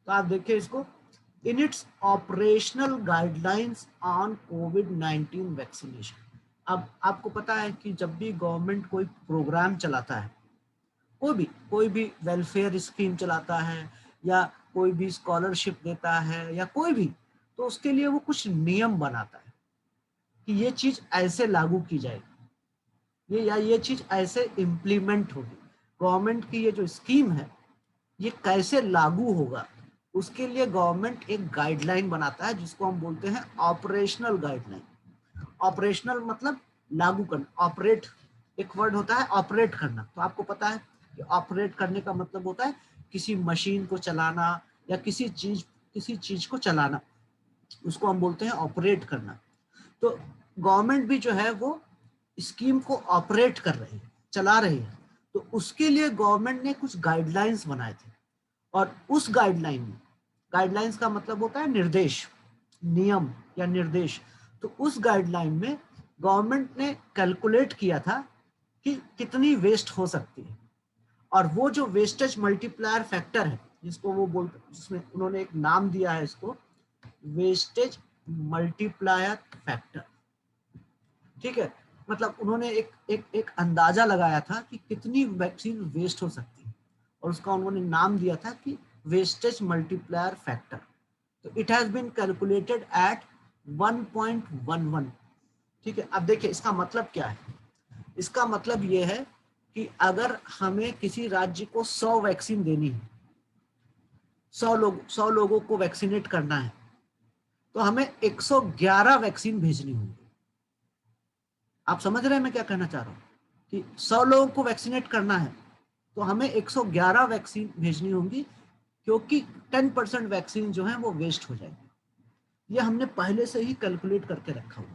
तो आप देखिए इसको, in its operational guidelines on covid vaccination. अब आपको पता है कि जब भी गवर्नमेंट कोई प्रोग्राम चलाता है, कोई भी वेलफेयर स्कीम चलाता है या कोई भी स्कॉलरशिप देता है या कोई भी, तो उसके लिए वो कुछ नियम बनाता है कि ये चीज ऐसे लागू की जाएगी, ये चीज ऐसे इम्प्लीमेंट होगी। गवर्नमेंट की ये जो स्कीम है ये कैसे लागू होगा, उसके लिए गवर्नमेंट एक गाइडलाइन बनाता है जिसको हम बोलते हैं ऑपरेशनल गाइडलाइन। ऑपरेशनल मतलब लागू करना, ऑपरेट एक वर्ड होता है ऑपरेट करना। तो आपको पता है कि ऑपरेट करने का मतलब होता है किसी मशीन को चलाना या किसी चीज को चलाना, उसको हम बोलते हैं ऑपरेट करना। तो गवर्नमेंट भी जो है वो स्कीम को ऑपरेट कर रही है, चला रही है। तो उसके लिए गवर्नमेंट ने कुछ गाइडलाइंस बनाए थे और उस गाइडलाइंस का मतलब होता है निर्देश, नियम या निर्देश। तो उस गाइडलाइन में गवर्नमेंट ने कैलकुलेट किया था कि कितनी वेस्ट हो सकती है और वो जो वेस्टेज मल्टीप्लायर फैक्टर है जिसको वो बोलते, जिसमें उन्होंने एक नाम दिया है इसको वेस्टेज मल्टीप्लायर फैक्टर। ठीक है, मतलब उन्होंने एक अंदाजा लगाया था कि कितनी वैक्सीन वेस्ट हो सकती है और उसका उन्होंने नाम दिया था कि वेस्टेज मल्टीप्लायर फैक्टर। तो it has been calculated at 1.11। ठीक है, अब देखिए इसका मतलब क्या है। इसका मतलब ये है कि अगर हमें किसी राज्य को 100 वैक्सीन देनी है, 100 लोगों को वैक्सीनेट करना है, तो हमें 111 वैक्सीन भेजनी होगी। आप समझ रहे हैं मैं क्या कहना चाह रहा हूँ कि 100 लोगों को वैक्सीनेट करना है तो हमें 111 वैक्सीन भेजनी होंगी, क्योंकि 10% वैक्सीन जो है वो वेस्ट हो जाएगी। ये हमने पहले से ही कैलकुलेट करके रखा हुआ।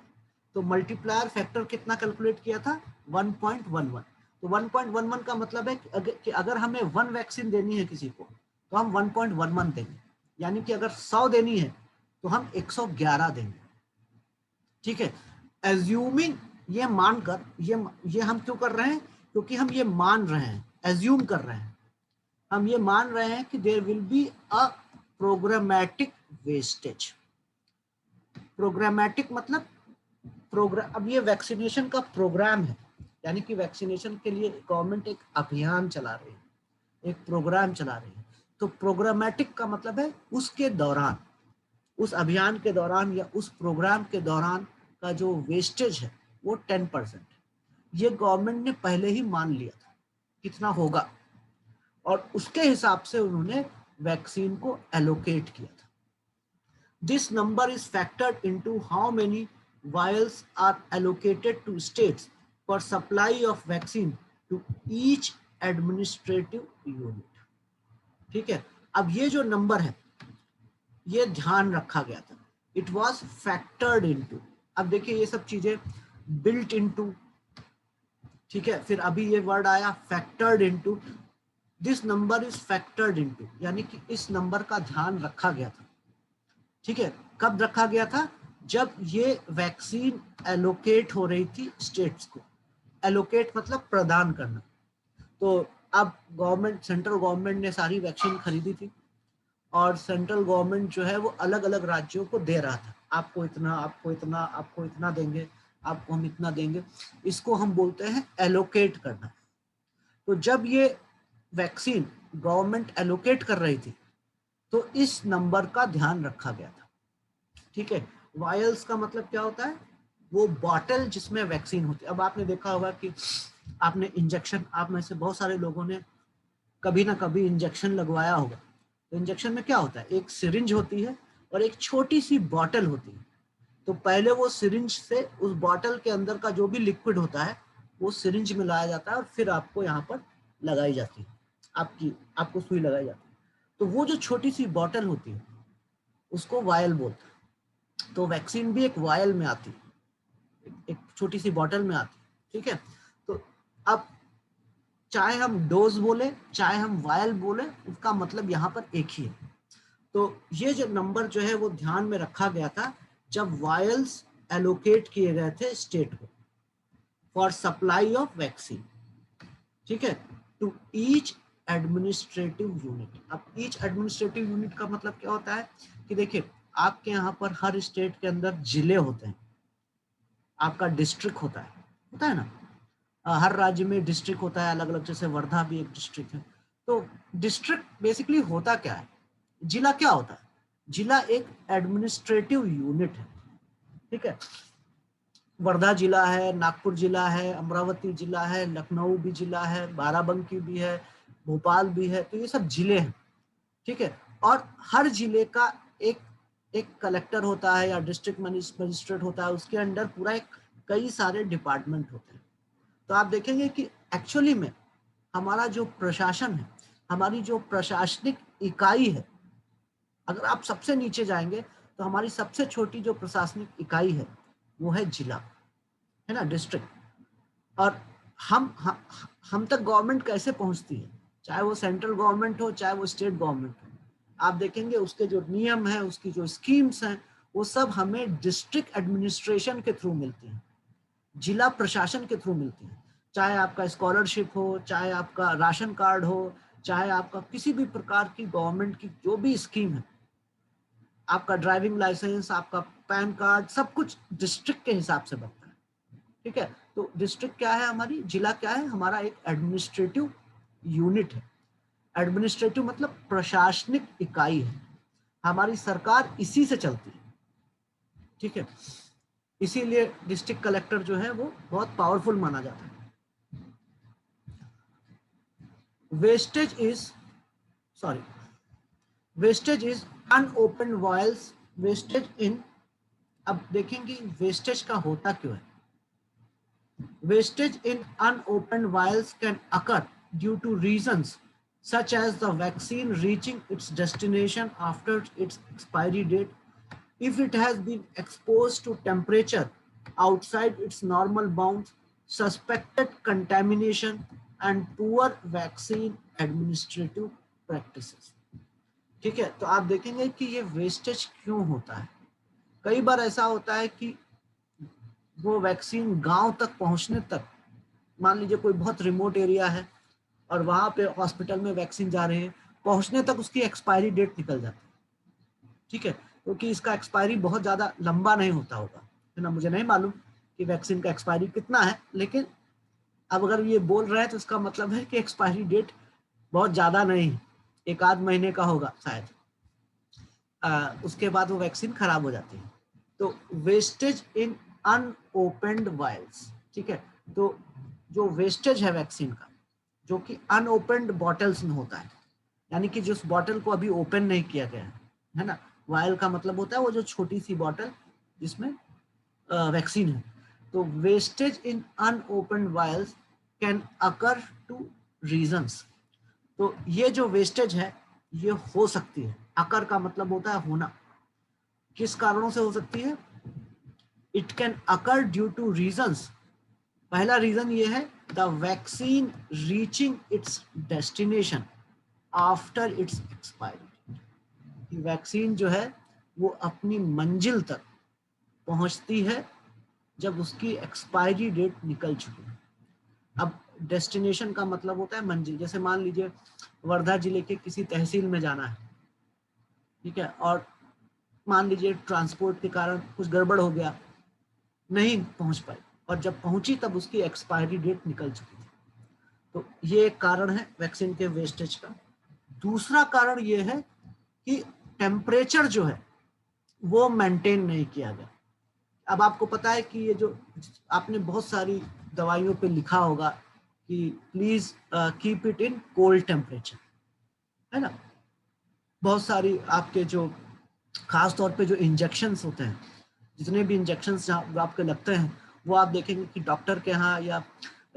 तो मल्टीप्लायर फैक्टर कितना कैलकुलेट किया था, 1.11। तो 1.11 का मतलब है कि अगर हमें 1 वैक्सीन देनी है किसी को तो हम 1.11 देंगे, यानी कि अगर 100 देनी है तो हम 111 देंगे। ठीक है, एज्यूमिंग, ये मानकर, ये हम क्यों कर रहे हैं, क्योंकि हम ये मान रहे हैं, एज्यूम कर रहे हैं, हम ये मान रहे हैं कि there will be a programmatic wastage. Programmatic मतलब प्रोग्राम, अब ये वैक्सीनेशन का प्रोग्राम है, यानी कि वैक्सीनेशन के लिए गवर्नमेंट एक अभियान चला रही है, एक प्रोग्राम चला रही है। तो प्रोग्रामेटिक का मतलब है उसके दौरान, उस अभियान के दौरान या उस प्रोग्राम के दौरान का जो वेस्टेज है वो 10%। ये गवर्नमेंट ने पहले ही मान लिया था कितना होगा और उसके हिसाब से उन्होंने वैक्सीन को एलोकेट किया था। This number is factored into how many vials are allocated to states for supply of vaccine to each administrative unit। ठीक है, अब ये जो नंबर है ये ध्यान रखा गया था, इट वॉज फैक्टर्ड इनटू। अब देखिए ये सब चीजें बिल्ट इनटू, ठीक है, फिर अभी ये वर्ड आया factored into. This number is factored into, यानी कि इस नंबर का ध्यान रखा गया था। ठीक है, कब रखा गया था, जब ये वैक्सीन एलोकेट हो रही थी स्टेट्स को। एलोकेट मतलब प्रदान करना। तो अब गवर्नमेंट, सेंट्रल गवर्नमेंट ने सारी वैक्सीन खरीदी थी और सेंट्रल गवर्नमेंट जो है वो अलग अलग राज्यों को दे रहा था, आपको इतना, आपको इतना, आपको इतना देंगे, आपको हम इतना देंगे। इसको हम बोलते हैं एलोकेट करना। तो जब ये वैक्सीन गवर्नमेंट एलोकेट कर रही थी तो इस नंबर का ध्यान रखा गया था। ठीक है, वायल्स का मतलब क्या होता है, वो बॉटल जिसमें वैक्सीन होती है। अब आपने देखा होगा कि आपने इंजेक्शन, आप में से बहुत सारे लोगों ने कभी ना कभी इंजेक्शन लगवाया होगा। तो इंजेक्शन में क्या होता है, एक सिरिंज होती है और एक छोटी सी बॉटल होती है। तो पहले वो सिरिंज से उस बॉटल के अंदर का जो भी लिक्विड होता है वो सिरिंज में लाया जाता है और फिर आपको यहाँ पर लगाई जाती है। आपको सुई लगाई जाती है, तो वो जो छोटी सी बॉटल होती है उसको वायल बोलते हैं। तो वैक्सीन भी एक वायल में आती है, एक छोटी सी बॉटल में आती है, ठीक है। तो अब चाहे हम डोज बोले चाहे हम वायल बोले, उसका मतलब यहाँ पर एक ही है। तो ये जो नंबर जो है वो ध्यान में रखा गया था जब वायल्स एलोकेट किए गए थे स्टेट को फॉर सप्लाई ऑफ वैक्सीन, ठीक है, टू ईच एडमिनिस्ट्रेटिव यूनिट। अब ईच एडमिनिस्ट्रेटिव यूनिट का मतलब क्या होता है कि देखिए, आपके यहाँ पर हर स्टेट के अंदर जिले होते हैं, आपका डिस्ट्रिक्ट होता है ना, हर राज्य में डिस्ट्रिक्ट होता है अलग अलग, जैसे वर्धा भी एक डिस्ट्रिक्ट है। तो डिस्ट्रिक्ट बेसिकली होता क्या है, जिला क्या होता है, जिला एक एडमिनिस्ट्रेटिव यूनिट है, ठीक है। वर्धा जिला है, नागपुर जिला है, अमरावती जिला है, लखनऊ भी जिला है, बाराबंकी भी है, भोपाल भी है, तो ये सब जिले हैं, ठीक है। और हर जिले का एक एक कलेक्टर होता है या डिस्ट्रिक्ट मजिस्ट्रेट होता है, उसके अंडर पूरा एक कई सारे डिपार्टमेंट होते हैं। तो आप देखेंगे कि एक्चुअली में हमारा जो प्रशासन है, हमारी जो प्रशासनिक इकाई है, अगर आप सबसे नीचे जाएंगे तो हमारी सबसे छोटी जो प्रशासनिक इकाई है वो है जिला, है ना, डिस्ट्रिक्ट। और हम तक गवर्नमेंट कैसे पहुंचती है, चाहे वो सेंट्रल गवर्नमेंट हो चाहे वो स्टेट गवर्नमेंट हो, आप देखेंगे उसके जो नियम है, उसकी जो स्कीम्स हैं, वो सब हमें डिस्ट्रिक्ट एडमिनिस्ट्रेशन के थ्रू मिलती हैं, जिला प्रशासन के थ्रू मिलती है। चाहे आपका स्कॉलरशिप हो, चाहे आपका राशन कार्ड हो, चाहे आपका किसी भी प्रकार की गवर्नमेंट की जो भी स्कीम है, आपका ड्राइविंग लाइसेंस, आपका पैन कार्ड, सब कुछ डिस्ट्रिक्ट के हिसाब से बनता है, ठीक है। तो डिस्ट्रिक्ट क्या है हमारी, जिला क्या है, हमारा एक एडमिनिस्ट्रेटिव यूनिट है। एडमिनिस्ट्रेटिव मतलब प्रशासनिक इकाई है, हमारी सरकार इसी से चलती है, ठीक है। इसीलिए डिस्ट्रिक्ट कलेक्टर जो है वो बहुत पावरफुल माना जाता है। Wastage is अनओपन vials, wastage in, अब देखेंगे वेस्टेज का होता क्यों है। Wastage in अनओपन vials can occur due two reasons such as the vaccine reaching its destination after its expiry date, if it has been exposed to temperature outside its normal bounds, suspected contamination, and poor vaccine administrative practices, ठीक है। तो आप देखेंगे कि ये wastage क्यों होता है। कई बार ऐसा होता है कि वो वैक्सीन गांव तक पहुंचने तक, मान लीजिए कोई बहुत रिमोट एरिया है और वहां पे हॉस्पिटल में वैक्सीन जा रहे हैं, पहुंचने तक उसकी एक्सपायरी डेट निकल जाती है, ठीक है, क्योंकि इसका एक्सपायरी बहुत ज्यादा लंबा नहीं होता होगा, है ना। मुझे नहीं मालूम कि वैक्सीन का एक्सपायरी कितना है, लेकिन अब अगर ये बोल रहे हैं तो इसका मतलब है कि एक्सपायरी डेट बहुत ज्यादा नहीं, एक आध महीने का होगा शायद, उसके बाद वो वैक्सीन खराब हो जाती है। तो वेस्टेज इन अनओपन्ड वायल्स, ठीक है। तो जो वेस्टेज है वैक्सीन का, जो कि अनओपन्ड बॉटल्स में होता है, यानी कि जिस बॉटल को अभी ओपन नहीं किया गया है ना, वायल का मतलब होता है वो जो छोटी सी बॉटल जिसमें वैक्सीन है। तो wastage in unopened vials can occur two reasons. तो ये जो वेस्टेज है ये हो सकती है, अकर का मतलब होता है होना, किस कारणों से हो सकती है, it can occur due two reasons. पहला रीजन ये है, the vaccine reaching it's destination after it's expiry. Vaccine जो है वो अपनी मंजिल तक पहुंचती है जब उसकी एक्सपायरी डेट निकल चुकी है। अब डेस्टिनेशन का मतलब होता है मंजिल, जैसे मान लीजिए वर्धा जिले के किसी तहसील में जाना है, ठीक है, और मान लीजिए ट्रांसपोर्ट के कारण कुछ गड़बड़ हो गया, नहीं पहुंच पाई, और जब पहुंची तब उसकी एक्सपायरी डेट निकल चुकी थी। तो ये एक कारण है वैक्सीन के वेस्टेज का। दूसरा कारण ये है कि टेम्परेचर जो है वो मेंटेन नहीं किया गया। अब आपको पता है कि ये जो आपने बहुत सारी दवाइयों पे लिखा होगा कि please keep it in cold temperature, है ना। बहुत सारी आपके जो खास तौर पे जो इंजेक्शंस होते हैं, जितने भी इंजेक्शंस आपके लगते हैं, वो आप देखेंगे कि डॉक्टर के यहाँ या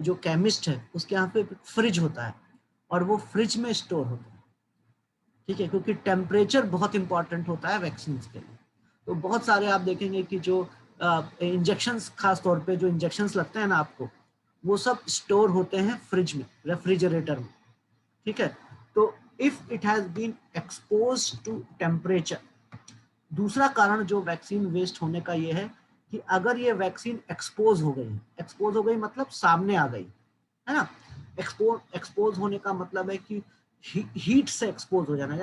जो केमिस्ट है उसके यहाँ पे फ्रिज होता है, और वो फ्रिज में स्टोर होते हैं, ठीक है, क्योंकि टेम्परेचर बहुत इंपॉर्टेंट होता है वैक्सीन के लिए। तो बहुत सारे आप देखेंगे कि जो इंजेक्शंस, खास तौर पे जो इंजेक्शंस लगते हैं ना आपको, वो सब स्टोर होते हैं फ्रिज में, रेफ्रिजरेटर में, ठीक है। तो if it has been expose to temperature, दूसरा कारण जो वैक्सीन वेस्ट होने का ये है कि अगर ये वैक्सीन एक्सपोज हो गई, एक्सपोज हो गई मतलब सामने आ गई, है ना। एक्सपोज होने का मतलब है कि हीट से एक्सपोज हो जाना,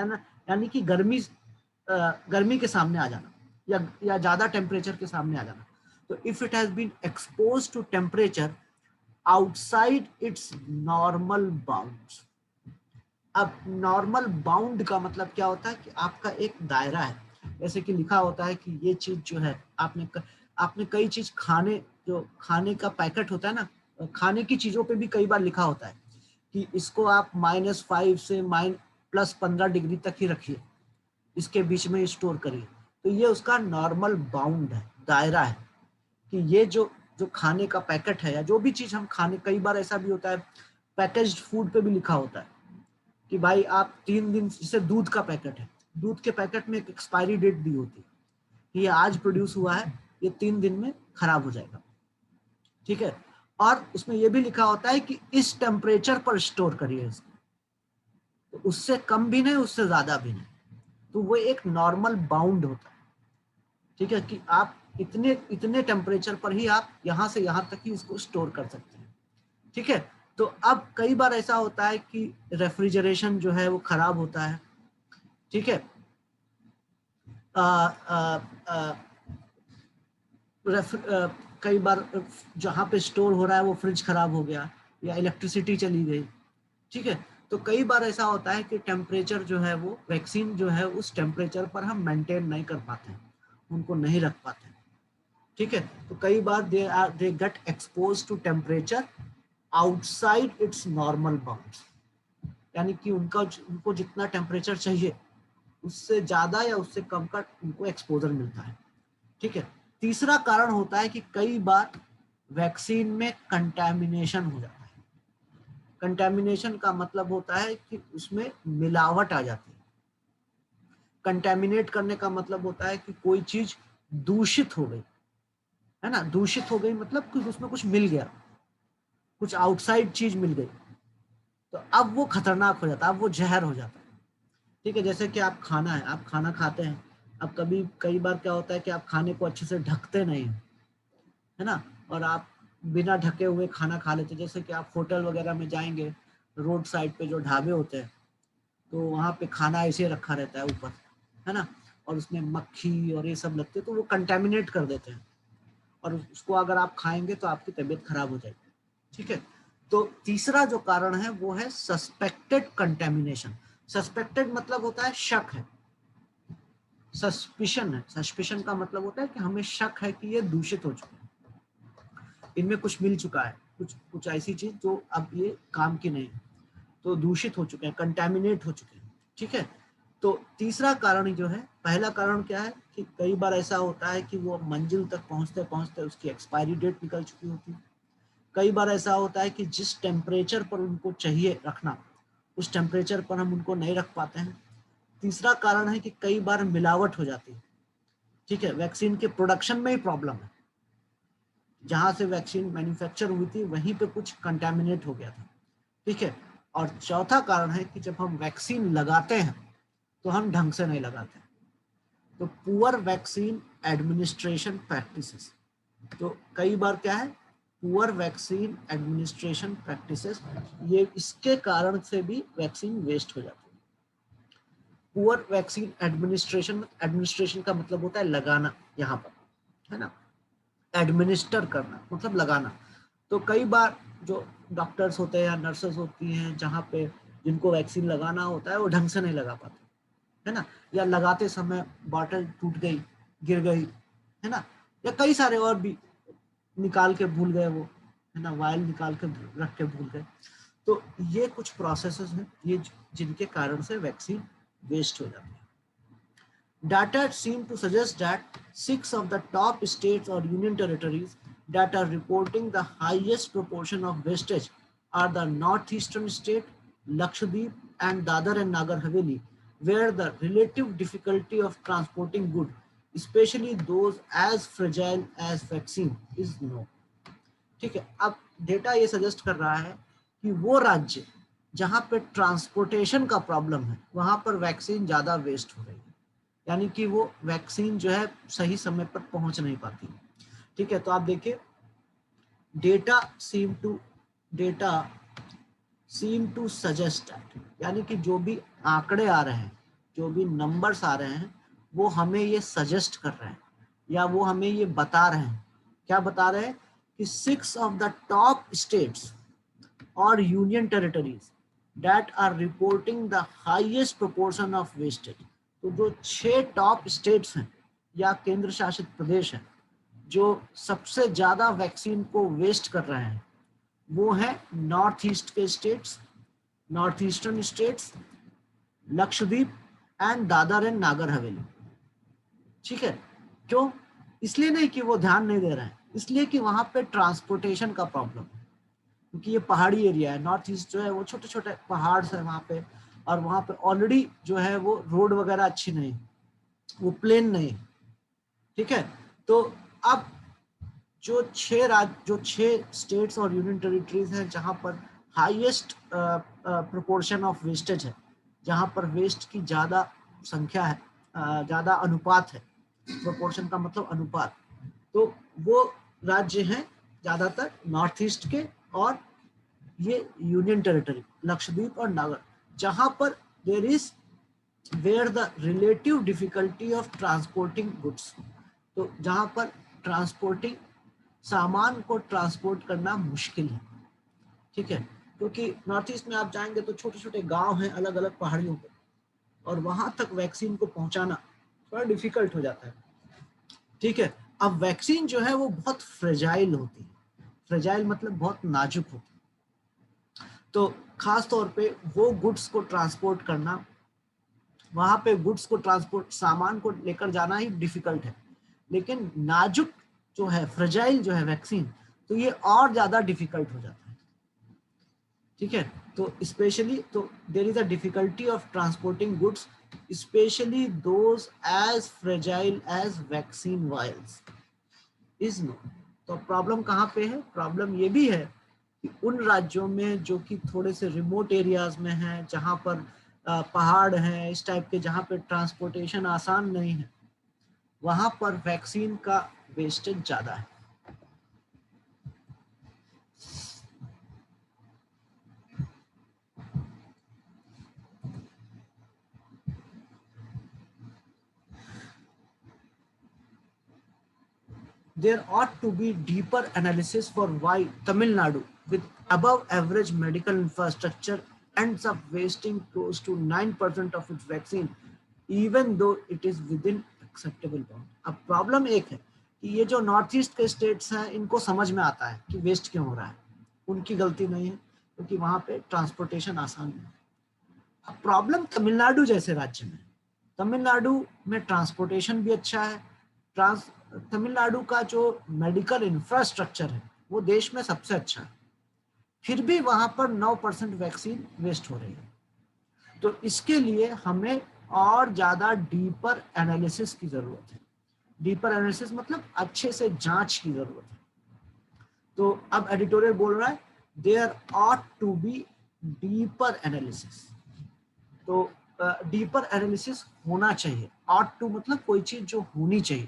यानी कि गर्मी के सामने आ जाना, या ज्यादा टेम्परेचर के सामने आ जाना। तो if it has been expose to temperature outside it's normal bounds. अब नॉर्मल बाउंड का मतलब क्या होता है कि आपका एक दायरा है, जैसे कि लिखा होता है कि ये चीज जो है, आपने कई चीज जो खाने का पैकेट होता है ना, खाने की चीजों पे भी कई बार लिखा होता है कि इसको आप -5 से +15 डिग्री तक ही रखिए, इसके बीच में स्टोर करिए। तो ये उसका नॉर्मल बाउंड है, दायरा है, कि ये जो जो खाने का पैकेट है या जो भी चीज हम खाने, कई बार ऐसा भी होता है पैकेज्ड फूड पे भी लिखा होता है कि भाई आप 3 दिन, जैसे दूध का पैकेट है, दूध के पैकेट में एक एक्सपायरी डेट दी होती है कि ये आज प्रोड्यूस हुआ है, ये 3 दिन में खराब हो जाएगा, ठीक है। और उसमें ये भी लिखा होता है कि इस टेम्परेचर पर स्टोर करिए इसको, तो उससे कम भी नहीं, उससे ज्यादा भी नहीं। तो वो एक नॉर्मल बाउंड होता है, ठीक है, कि आप इतने इतने टेम्परेचर पर ही आप यहाँ से यहाँ तक ही इसको स्टोर कर सकते हैं, ठीक है। तो अब कई बार ऐसा होता है कि रेफ्रिजरेशन जो है वो खराब होता है, ठीक है। कई बार जहाँ पे स्टोर हो रहा है वो फ्रिज खराब हो गया, या इलेक्ट्रिसिटी चली गई, ठीक है। तो कई बार ऐसा होता है कि टेम्परेचर जो है वो, वैक्सीन जो है उस टेम्परेचर पर हम मेंटेन नहीं कर पाते हैं, उनको नहीं रख पाते हैं, ठीक है। तो कई बार they get expose to temperature outside it's normal bounds, यानी कि उनको जितना टेम्परेचर चाहिए उससे ज्यादा या उससे कम का उनको एक्सपोजर मिलता है, ठीक है। तीसरा कारण होता है कि कई बार वैक्सीन में कंटैमिनेशन हो जाता है। कंटैमिनेशन का मतलब होता है कि उसमें मिलावट आ जाती है। कंटैमिनेट करने का मतलब होता है कि कोई चीज दूषित हो गई, है ना। दूषित हो गई मतलब कि उसमें कुछ मिल गया, कुछ आउटसाइड चीज मिल गई, तो अब वो खतरनाक हो जाता है, अब वो जहर हो जाता है, ठीक है। जैसे कि आप खाना खाते हैं, अब कई बार क्या होता है कि आप खाने को अच्छे से ढकते नहीं, है ना, और आप बिना ढके हुए खाना खा लेते। जैसे कि आप होटल वगैरह में जाएंगे, रोड साइड पे जो ढाबे होते हैं, तो वहाँ पे खाना ऐसे रखा रहता है ऊपर, है ना, और उसमें मक्खी और ये सब लगते हैं, तो वो कंटेमिनेट कर देते हैं, और उसको अगर आप खाएंगे तो आपकी तबीयत खराब हो जाएगी, ठीक है। तो तीसरा जो कारण है वो है सस्पेक्टेड कंटेमिनेशन। सस्पेक्टेड मतलब होता है शक है, सस्पिशन है। सस्पिशन का मतलब होता है कि हमें शक है कि ये दूषित हो चुके हैं, इनमें कुछ मिल चुका है, कुछ ऐसी चीज जो अब ये काम की नहीं, तो दूषित हो चुके हैं, कंटेमिनेट हो चुके हैं, ठीक है। तो तीसरा कारण जो है, पहला कारण क्या है कि कई बार ऐसा होता है कि वो मंजिल तक पहुंचते पहुंचते उसकी एक्सपायरी डेट निकल चुकी होती है। कई बार ऐसा होता है कि जिस टेम्परेचर पर उनको चाहिए रखना, उस टेम्परेचर पर हम उनको नहीं रख पाते हैं। तीसरा कारण है कि कई बार मिलावट हो जाती है, ठीक है, वैक्सीन के प्रोडक्शन में ही प्रॉब्लम है, जहां से वैक्सीन मैन्युफैक्चर हुई थी वहीं पे कुछ कंटेमिनेट हो गया था, ठीक है। और चौथा कारण है कि जब हम वैक्सीन लगाते हैं तो हम ढंग से नहीं लगाते, तो पुअर वैक्सीन एडमिनिस्ट्रेशन प्रैक्टिसेस। तो कई बार क्या है, पुअर वैक्सीन एडमिनिस्ट्रेशन प्रैक्टिसेस, ये इसके कारण से भी वैक्सीन वेस्ट हो जाती है। पुअर वैक्सीन एडमिनिस्ट्रेशन, एडमिनिस्ट्रेशन का मतलब होता है लगाना, यहाँ पर, है ना, एडमिनिस्टर करना मतलब लगाना। तो कई बार जो डॉक्टर्स होते हैं या नर्सेस होती हैं, जहाँ पे जिनको वैक्सीन लगाना होता है वो ढंग से नहीं लगा पाते, है ना, या लगाते समय बॉटल टूट गई, गिर गई, है ना, या कई सारे और भी निकाल के भूल गए वो, है ना, वायल निकाल के रख के भूल गए। तो ये कुछ प्रोसेसेस हैं ये जिनके कारण से वैक्सीन वेस्ट हो जाती है। Data seem to suggest that 6 of the top states or union territories that are reporting the highest proportion of wastage are the northeastern state, Lakshadweep and Dadar and Nagar Haveli, where the relative difficulty of transporting goods, especially those as fragile as vaccine, is known. ठीक है, अब data ये suggest कर रहा है कि वो राज्य जहां पे ट्रांसपोर्टेशन का प्रॉब्लम है वहां पर वैक्सीन ज्यादा वेस्ट हो रही है, यानी कि वो वैक्सीन जो है सही समय पर पहुंच नहीं पाती। ठीक है, तो आप देखिए data seem to suggest that, यानी कि जो भी आंकड़े आ रहे हैं, जो भी नंबर्स आ रहे हैं, वो हमें ये सजेस्ट कर रहे हैं या वो हमें ये बता रहे हैं। क्या बता रहे हैं कि 6 of the top states or union territories that are reporting the highest proportion of wastage, तो जो 6 टॉप स्टेट्स हैं या केंद्र शासित प्रदेश हैं जो सबसे ज्यादा वैक्सीन को वेस्ट कर रहे हैं, वो है नॉर्थ ईस्ट के states, north eastern states, Lakshadweep and Dadar and Nagar Haveli. ठीक है, क्यों? इसलिए नहीं कि वो ध्यान नहीं दे रहे हैं, इसलिए कि वहां पे ट्रांसपोर्टेशन का प्रॉब्लम है, क्योंकि ये पहाड़ी एरिया है। नॉर्थ ईस्ट जो है वो छोटे छोटे पहाड़ है वहां पे, और वहां पे ऑलरेडी जो है वो रोड वगैरह अच्छी नहीं, वो प्लेन नहीं। ठीक है, तो अब जो 6 स्टेट्स और यूनियन टेरिटरीज हैं जहां पर हाईएस्ट प्रोपोर्शन ऑफ वेस्टेज है, जहां पर वेस्ट की ज्यादा संख्या है, ज्यादा अनुपात है, प्रोपोर्शन का मतलब अनुपात, तो वो राज्य हैं ज्यादातर नॉर्थ ईस्ट के और ये यूनियन टेरिटरी लक्षद्वीप और नागर, जहां पर there is where the relative difficulty of transporting goods, तो जहां पर ट्रांसपोर्टिंग सामान को ट्रांसपोर्ट करना मुश्किल है। ठीक है, क्योंकि नॉर्थ ईस्ट में आप जाएंगे तो छोटे छोटे गांव हैं अलग अलग पहाड़ियों पे, और वहां तक वैक्सीन को पहुंचाना थोड़ा डिफिकल्ट हो जाता है। ठीक है, अब वैक्सीन जो है वो बहुत फ्रेजाइल होती है, फ्रेजाइल मतलब बहुत नाजुक होती है, तो खास तौर पे वो गुड्स को ट्रांसपोर्ट करना, वहां पे गुड्स को ट्रांसपोर्ट सामान को लेकर जाना ही डिफिकल्ट है, लेकिन नाजुक जो है, फ्रेजाइल जो है वैक्सीन, तो ये और ज्यादा डिफिकल्ट हो जाता है। ठीक है, तो स्पेशली तो there is a difficulty of transporting goods specially those as fragile as vaccine vials is no. तो प्रॉब्लम कहाँ पे है? प्रॉब्लम ये भी है कि उन राज्यों में जो कि थोड़े से रिमोट एरियाज में हैं, जहाँ पर पहाड़ हैं इस टाइप के, जहाँ पे ट्रांसपोर्टेशन आसान नहीं है, वहां पर वैक्सीन का वेस्टेज ज्यादा है। There ought to be deeper analysis for why Tamil Nadu, with above average medical infrastructure, ends up wasting close to 9% of its vaccine, even though it is within acceptable bound. अब problem एक है कि ये जो north east के states हैं, इनको समझ में आता है कि वेस्ट क्यों हो रहा है, उनकी गलती नहीं है, क्योंकि वहां पे ट्रांसपोर्टेशन आसान नहीं है। अब प्रॉब्लम तमिलनाडु जैसे राज्य में, तमिलनाडु में ट्रांसपोर्टेशन भी अच्छा है, तमिलनाडु का जो मेडिकल इंफ्रास्ट्रक्चर है वो देश में सबसे अच्छा है, फिर भी वहां पर 9% वैक्सीन वेस्ट हो रही है। तो इसके लिए हमें और ज्यादा डीपर एनालिसिस की जरूरत है। डीपर एनालिसिस मतलब अच्छे से जांच की जरूरत है। तो अब एडिटोरियल बोल रहा है there ought to be deeper analysis, तो डीपर एनालिसिस होना चाहिए। ऑट टू मतलब कोई चीज जो होनी चाहिए,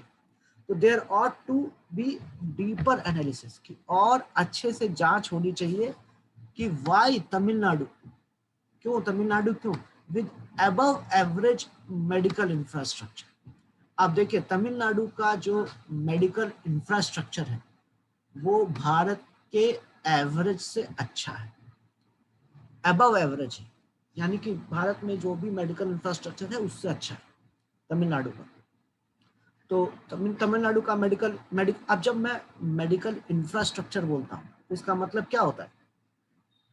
तो there ought to be deeper analysis की और अच्छे से जांच होनी चाहिए कि वाई तमिलनाडु, क्यों तमिलनाडु, क्यों with above average medical infrastructure. अब देखिए तमिलनाडु का जो मेडिकल इंफ्रास्ट्रक्चर है वो भारत के एवरेज से अच्छा है, अबव एवरेज है, यानी कि भारत में जो भी मेडिकल इंफ्रास्ट्रक्चर है उससे अच्छा है तमिलनाडु का। तो तमिलनाडु का अब जब मैं मेडिकल इंफ्रास्ट्रक्चर बोलता हूँ तो इसका मतलब क्या होता है?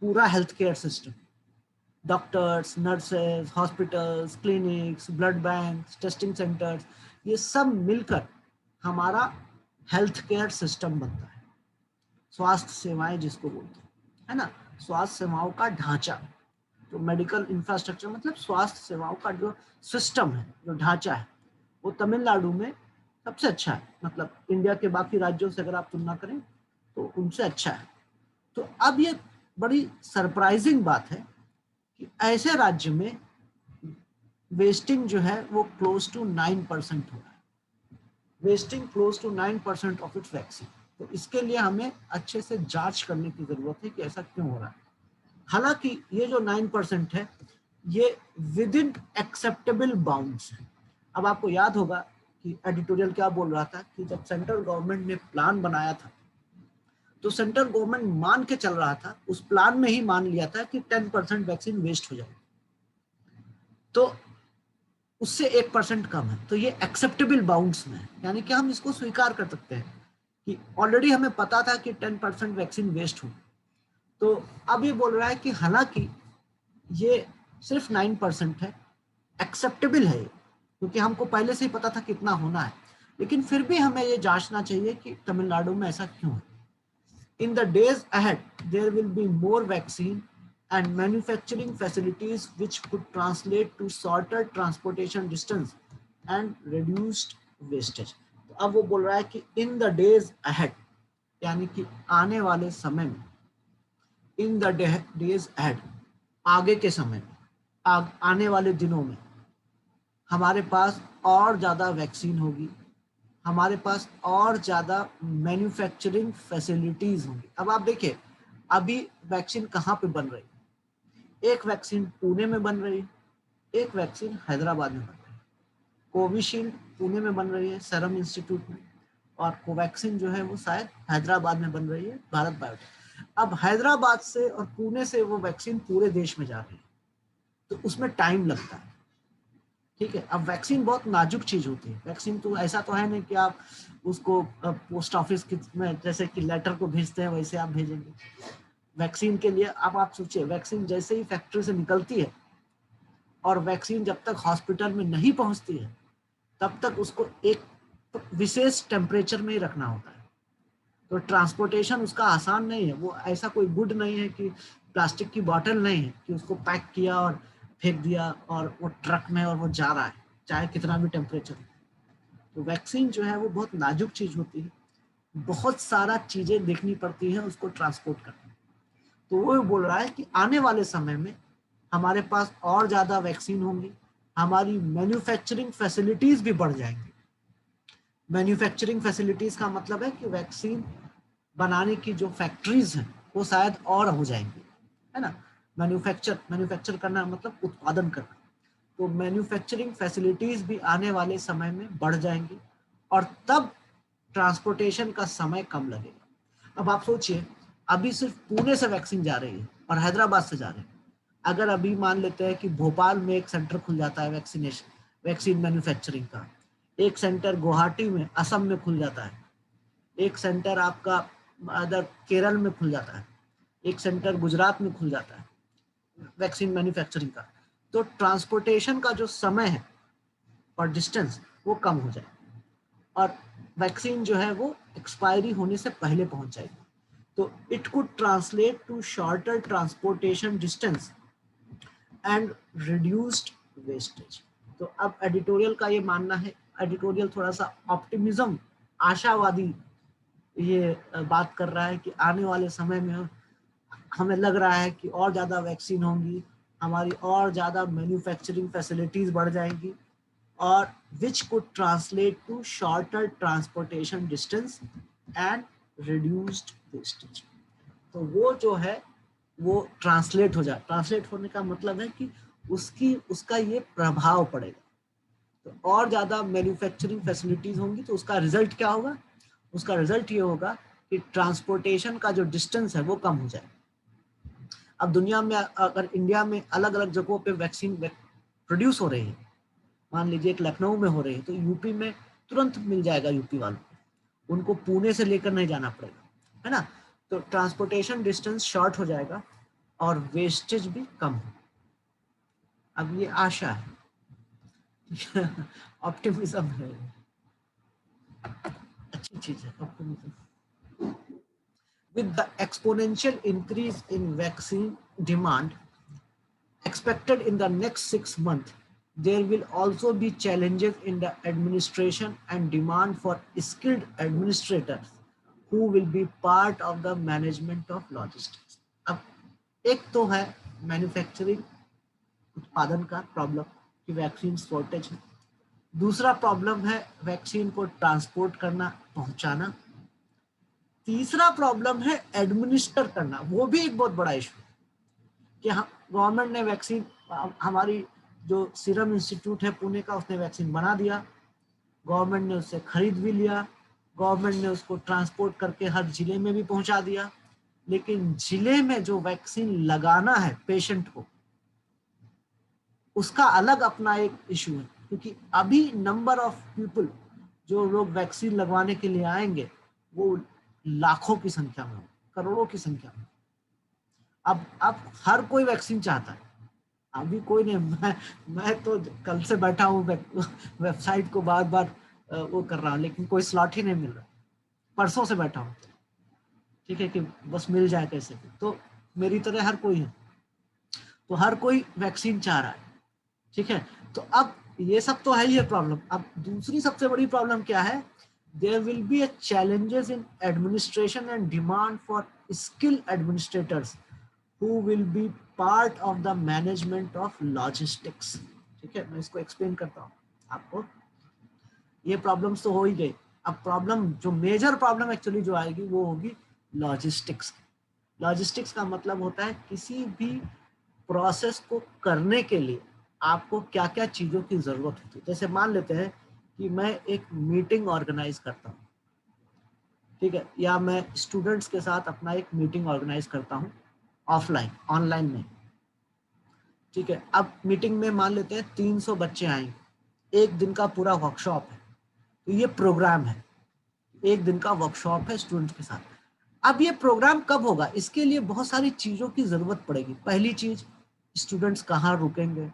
पूरा health care system, doctors, nurses, hospitals, clinics, blood bank, testing centres, ये सब मिलकर हमारा हेल्थ केयर सिस्टम बनता है, स्वास्थ्य सेवाएं जिसको बोलते हैं, है ना, स्वास्थ्य सेवाओं का ढांचा। तो मेडिकल इंफ्रास्ट्रक्चर मतलब स्वास्थ्य सेवाओं का जो सिस्टम है, जो ढांचा है, वो तमिलनाडु में सबसे अच्छा है। मतलब इंडिया के बाकी राज्यों से अगर आप तुलना करें तो उनसे अच्छा है। तो अब ये बड़ी सरप्राइजिंग बात है कि ऐसे राज्य में वेस्टिंग जो है वो क्लोज टू 9% हो रहा है, wasting close to 9% of its vaccine. तो इसके लिए हमें अच्छे से जांच करने की जरूरत है कि ऐसा क्यों हो रहा है। हालांकि ये जो 9% है ये विद इन एक्सेप्टेबल बाउंड्स है। अब आपको याद होगा कि एडिटोरियल क्या बोल रहा था कि जब सेंट्रल गवर्नमेंट ने प्लान बनाया था तो सेंट्रल गवर्नमेंट मान के चल रहा था, उस प्लान में ही मान लिया था कि 10% वैक्सीन वेस्ट हो जाएगी, तो उससे 1% कम है, तो ये एक्सेप्टेबल बाउंड्स में है, यानी कि हम इसको स्वीकार कर सकते हैं कि ऑलरेडी हमें पता था कि 10% वैक्सीन वेस्ट हो। तो अब ये बोल रहा है कि हालांकि ये सिर्फ 9% है, एक्सेप्टेबल है, क्योंकि हमको पहले से ही पता था कितना होना है, लेकिन फिर भी हमें ये जांचना चाहिए कि तमिलनाडु में ऐसा क्यों है। In the days ahead, there will be more vaccine and manufacturing facilities which could translate to shorter transportation distance and reduced wastage. तो अब वो बोल रहा है कि in the days ahead, यानी कि आने वाले समय में, in the days ahead, आगे के समय में, आने वाले दिनों में हमारे पास और ज़्यादा वैक्सीन होगी, हमारे पास और ज़्यादा मैन्युफैक्चरिंग फैसिलिटीज़ होंगी। अब आप देखिए अभी वैक्सीन कहाँ पे बन रही है, एक वैक्सीन पुणे में बन रही है, एक वैक्सीन हैदराबाद में बन रही है। कोविशील्ड पुणे में बन रही है सेरम इंस्टीट्यूट में, और कोवैक्सीन जो है वो शायद हैदराबाद में बन रही है भारत बायोटेक। अब हैदराबाद से और पुणे से वो वैक्सीन पूरे देश में जा रही है, तो उसमें टाइम लगता है। ठीक है, अब वैक्सीन बहुत नाजुक चीज होती है। वैक्सीन तो ऐसा तो है नहीं कि आप उसको पोस्ट ऑफिस में जैसे कि लेटर को भेजते हैं वैसे आप भेजेंगे। वैक्सीन के लिए अब आप सोचिए, वैक्सीन जैसे ही फैक्ट्री से निकलती है और वैक्सीन जब तक हॉस्पिटल में नहीं पहुंचती है तब तक उसको एक विशेष टेम्परेचर में ही रखना होता है। तो ट्रांसपोर्टेशन उसका आसान नहीं है। वो ऐसा कोई गुड नहीं है कि प्लास्टिक की बॉटल नहीं है कि उसको पैक किया और फेंक दिया और वो ट्रक में और वो जा रहा है चाहे कितना भी टेम्परेचर। तो वैक्सीन जो है वो बहुत नाजुक चीज होती है, बहुत सारा चीजें देखनी पड़ती है उसको ट्रांसपोर्ट करने। तो वो बोल रहा है कि आने वाले समय में हमारे पास और ज्यादा वैक्सीन होंगी, हमारी मैन्युफैक्चरिंग फैसिलिटीज भी बढ़ जाएंगी। मैन्युफैक्चरिंग फैसिलिटीज का मतलब है कि वैक्सीन बनाने की जो फैक्ट्रीज हैं वो शायद और हो जाएंगी, है ना। मैन्युफैक्चर करना मतलब उत्पादन करना। तो मैन्युफैक्चरिंग फैसिलिटीज भी आने वाले समय में बढ़ जाएंगी और तब ट्रांसपोर्टेशन का समय कम लगेगा। अब आप सोचिए, अभी सिर्फ पुणे से वैक्सीन जा रही है और हैदराबाद से जा रही है। अगर अभी मान लेते हैं कि भोपाल में एक सेंटर खुल जाता है वैक्सीन मैन्युफैक्चरिंग का, एक सेंटर गुवाहाटी में असम में खुल जाता है, एक सेंटर आपका अदर केरल में खुल जाता है, एक सेंटर गुजरात में खुल जाता है वैक्सीन मैन्युफैक्चरिंग का, तो ट्रांसपोर्टेशन का जो समय है और डिस्टेंस वो कम हो जाए और वैक्सीन जो है वो एक्सपायरी होने से पहले पहुंच जाएगी। तो it could translate to shorter transportation distance and reduced wastage. तो अब एडिटोरियल का ये मानना है, एडिटोरियल थोड़ा सा ऑप्टिमिज्म, आशावादी ये बात कर रहा है कि आने वाले समय में हमें लग रहा है कि और ज़्यादा वैक्सीन होंगी, हमारी और ज़्यादा मैन्युफैक्चरिंग फैसिलिटीज़ बढ़ जाएंगी और which could translate to shorter transportation distance and reduced wastage. तो वो जो है वो ट्रांसलेट हो जाए। ट्रांसलेट होने का मतलब है कि उसका ये प्रभाव पड़ेगा। तो और ज़्यादा मैन्युफैक्चरिंग फैसिलिटीज़ होंगी तो उसका रिजल्ट क्या होगा? उसका रिजल्ट ये होगा कि ट्रांसपोर्टेशन का जो डिस्टेंस है वो कम हो जाए। अब दुनिया में अगर इंडिया में अलग अलग जगहों पे वैक्सीन प्रोड्यूस हो रही है, मान लीजिए एक लखनऊ में हो रही है, तो यूपी में तुरंत मिल जाएगा यूपी वालों को, उनको पुणे से लेकर नहीं जाना पड़ेगा, है ना। तो ट्रांसपोर्टेशन डिस्टेंस शॉर्ट हो जाएगा और वेस्टेज भी कम हो। अब ये आशा है ऑप्टिमिज्म है, अच्छी चीज है optimism. With the exponential increase in vaccine demand, expected in the next 6 months, there will also be challenges in the administration and demand for skilled administrators who will be part of the management of logistics. अब एक तो है manufacturing, उत्पादन का problem कि vaccine shortage है। दूसरा problem है वैक्सीन को ट्रांसपोर्ट करना, पहुंचाना। तीसरा प्रॉब्लम है एडमिनिस्टर करना, वो भी एक बहुत बड़ा इशू है कि गवर्नमेंट ने वैक्सीन, हमारी जो सीरम इंस्टीट्यूट है पुणे का, उसने वैक्सीन बना दिया, गवर्नमेंट ने उससे खरीद भी लिया, गवर्नमेंट ने उसको ट्रांसपोर्ट करके हर जिले में भी पहुंचा दिया, लेकिन जिले में जो वैक्सीन लगाना है पेशेंट को, उसका अलग अपना एक इशू है, क्योंकि अभी नंबर ऑफ पीपल जो लोग वैक्सीन लगवाने के लिए आएंगे वो लाखों की संख्या में, करोड़ों की संख्या में। अब हर कोई वैक्सीन चाहता है, अभी कोई नहीं, मैं तो कल से बैठा हूँ वेबसाइट को बार बार वो कर रहा हूँ, लेकिन कोई स्लॉट ही नहीं मिल रहा, परसों से बैठा हूँ, ठीक है, कि बस मिल जाए कैसे भी। तो मेरी तरह हर कोई है, तो हर कोई वैक्सीन चाह रहा है, ठीक है। तो अब ये सब तो है ही है प्रॉब्लम। अब दूसरी सबसे बड़ी प्रॉब्लम क्या है, there will be a challenges in administration and demand for skill administrators who will be part of the management of logistics, ठीक है। मैं इसको एक्सप्लेन करता हूँ आपको। ये प्रॉब्लम्स तो हो ही गई, अब प्रॉब्लम जो मेजर प्रॉब्लम एक्चुअली जो आएगी वो होगी लॉजिस्टिक्स। लॉजिस्टिक्स का मतलब होता है किसी भी प्रोसेस को करने के लिए आपको क्या क्या चीजों की जरूरत होती है। जैसे मान लेते हैं कि मैं एक मीटिंग ऑर्गेनाइज करता हूँ, ठीक है, या मैं स्टूडेंट्स के साथ अपना एक मीटिंग ऑर्गेनाइज करता हूँ ऑफलाइन, ऑनलाइन नहीं, ठीक है। अब मीटिंग में मान लेते हैं 300 बच्चे आएंगे, एक दिन का पूरा वर्कशॉप है, तो ये प्रोग्राम है, एक दिन का वर्कशॉप है स्टूडेंट्स के साथ। अब ये प्रोग्राम कब होगा, इसके लिए बहुत सारी चीजों की जरूरत पड़ेगी। पहली चीज, स्टूडेंट्स कहाँ रुकेंगे,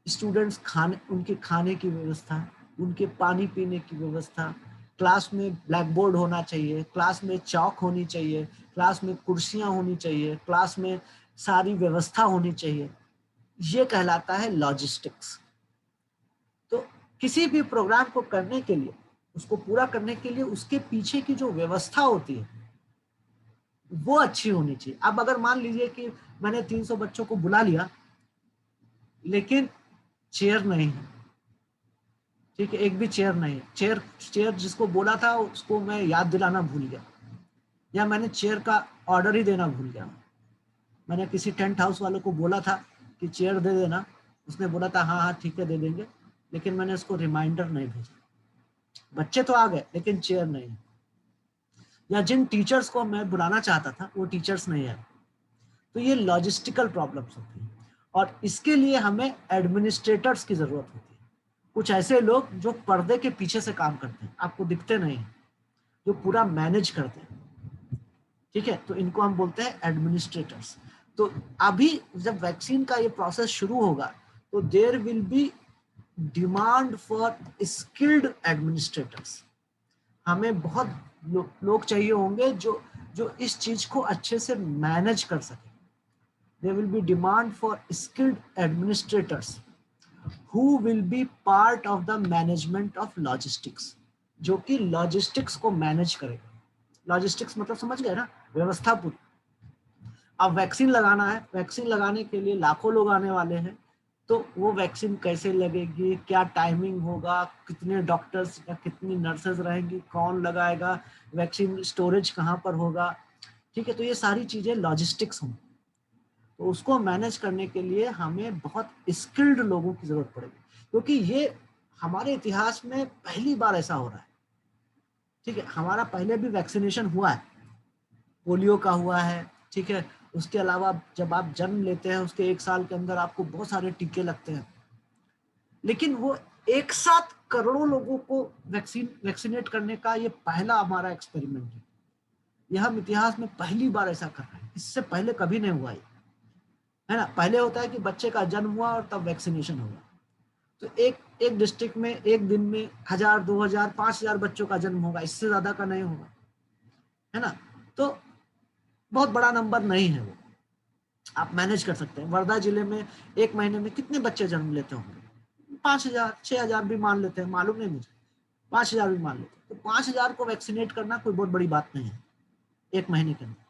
स्टूडेंट्स खाने, उनके खाने की व्यवस्था, उनके पानी पीने की व्यवस्था, क्लास में ब्लैक बोर्ड होना चाहिए, क्लास में चौक होनी चाहिए, क्लास में कुर्सियां होनी चाहिए, क्लास में सारी व्यवस्था होनी चाहिए, ये कहलाता है लॉजिस्टिक्स। तो किसी भी प्रोग्राम को करने के लिए, उसको पूरा करने के लिए उसके पीछे की जो व्यवस्था होती है वो अच्छी होनी चाहिए। अब अगर मान लीजिए कि मैंने 300 बच्चों को बुला लिया लेकिन चेयर नहीं है, ठीक है, एक भी चेयर नहीं है, चेयर जिसको बोला था उसको मैं याद दिलाना भूल गया, या मैंने चेयर का ऑर्डर ही देना भूल गया। मैंने किसी टेंट हाउस वालों को बोला था कि चेयर दे देना, उसने बोला था हाँ हाँ ठीक है दे देंगे, लेकिन मैंने उसको रिमाइंडर नहीं भेजा। बच्चे तो आ गए लेकिन चेयर नहीं, या जिन टीचर्स को मैं बुलाना चाहता था वो टीचर्स नहीं आए। तो ये लॉजिस्टिकल प्रॉब्लम्स होती हैं, और इसके लिए हमें एडमिनिस्ट्रेटर्स की जरूरत होती है। कुछ ऐसे लोग जो पर्दे के पीछे से काम करते हैं, आपको दिखते नहीं, जो पूरा मैनेज करते हैं, ठीक है, तो इनको हम बोलते हैं एडमिनिस्ट्रेटर्स। तो अभी जब वैक्सीन का ये प्रोसेस शुरू होगा तो there will be demand for skilled administrators. हमें बहुत लोग चाहिए होंगे जो जो इस चीज को अच्छे से मैनेज कर सके। There will be demand for skilled administrators who will be part of the management of logistics, जो कि लॉजिस्टिक्स को मैनेज करेगा। लॉजिस्टिक्स मतलब समझ गए ना, व्यवस्था पूरी। अब वैक्सीन लगाना है, वैक्सीन लगाने के लिए लाखों लोग आने वाले हैं, तो वो वैक्सीन कैसे लगेगी, क्या टाइमिंग होगा, कितने डॉक्टर्स या कितनी नर्सेज रहेंगी, कौन लगाएगा, वैक्सीन स्टोरेज कहाँ पर होगा, ठीक है। तो ये सारी चीजें लॉजिस्टिक्स होंगी, तो उसको मैनेज करने के लिए हमें बहुत स्किल्ड लोगों की जरूरत पड़ेगी, क्योंकि ये हमारे इतिहास में पहली बार ऐसा हो रहा है, ठीक है। हमारा पहले भी वैक्सीनेशन हुआ है, पोलियो का हुआ है, ठीक है। उसके अलावा जब आप जन्म लेते हैं उसके 1 साल के अंदर आपको बहुत सारे टीके लगते हैं, लेकिन वो एक साथ करोड़ों लोगों को वैक्सीनेट करने का ये पहला हमारा एक्सपेरिमेंट है। यह हम इतिहास में पहली बार ऐसा कर रहे हैं, इससे पहले कभी नहीं हुआ है ना। पहले होता है कि बच्चे का जन्म हुआ और तब वैक्सीनेशन होगा, तो एक डिस्ट्रिक्ट में एक दिन में 1000, 2000, 5000 बच्चों का जन्म होगा, इससे ज्यादा का नहीं होगा, है ना। तो बहुत बड़ा नंबर नहीं है वो, आप मैनेज कर सकते हैं। वर्धा जिले में एक महीने में कितने बच्चे जन्म लेते होंगे? 5,000 6,000 भी मान लेते हैं, मालूम नहीं मुझे, 5,000 भी मान लेते हैं। तो 5,000 को वैक्सीनेट करना कोई बहुत बड़ी बात नहीं है एक महीने के अंदर,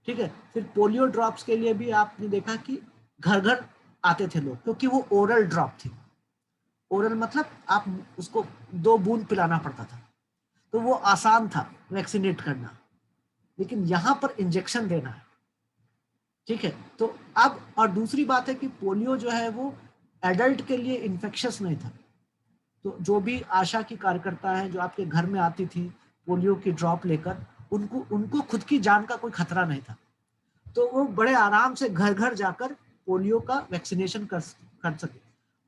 ठीक है। फिर पोलियो ड्रॉप्स के लिए भी आपने देखा कि घर घर आते थे लोग, क्योंकि वो ओरल ड्रॉप थी। ओरल मतलब आप उसको 2 बूंद पिलाना पड़ता था, तो वो आसान था वैक्सीनेट करना। लेकिन यहाँ पर इंजेक्शन देना है, ठीक है। तो अब और दूसरी बात है कि पोलियो जो है वो एडल्ट के लिए इन्फेक्शस नहीं था। तो जो भी आशा की कार्यकर्ता है जो आपके घर में आती थी पोलियो की ड्रॉप लेकर, उनको उनको खुद की जान का कोई खतरा नहीं था। तो वो बड़े आराम से घर घर जाकर पोलियो का वैक्सीनेशन कर सके।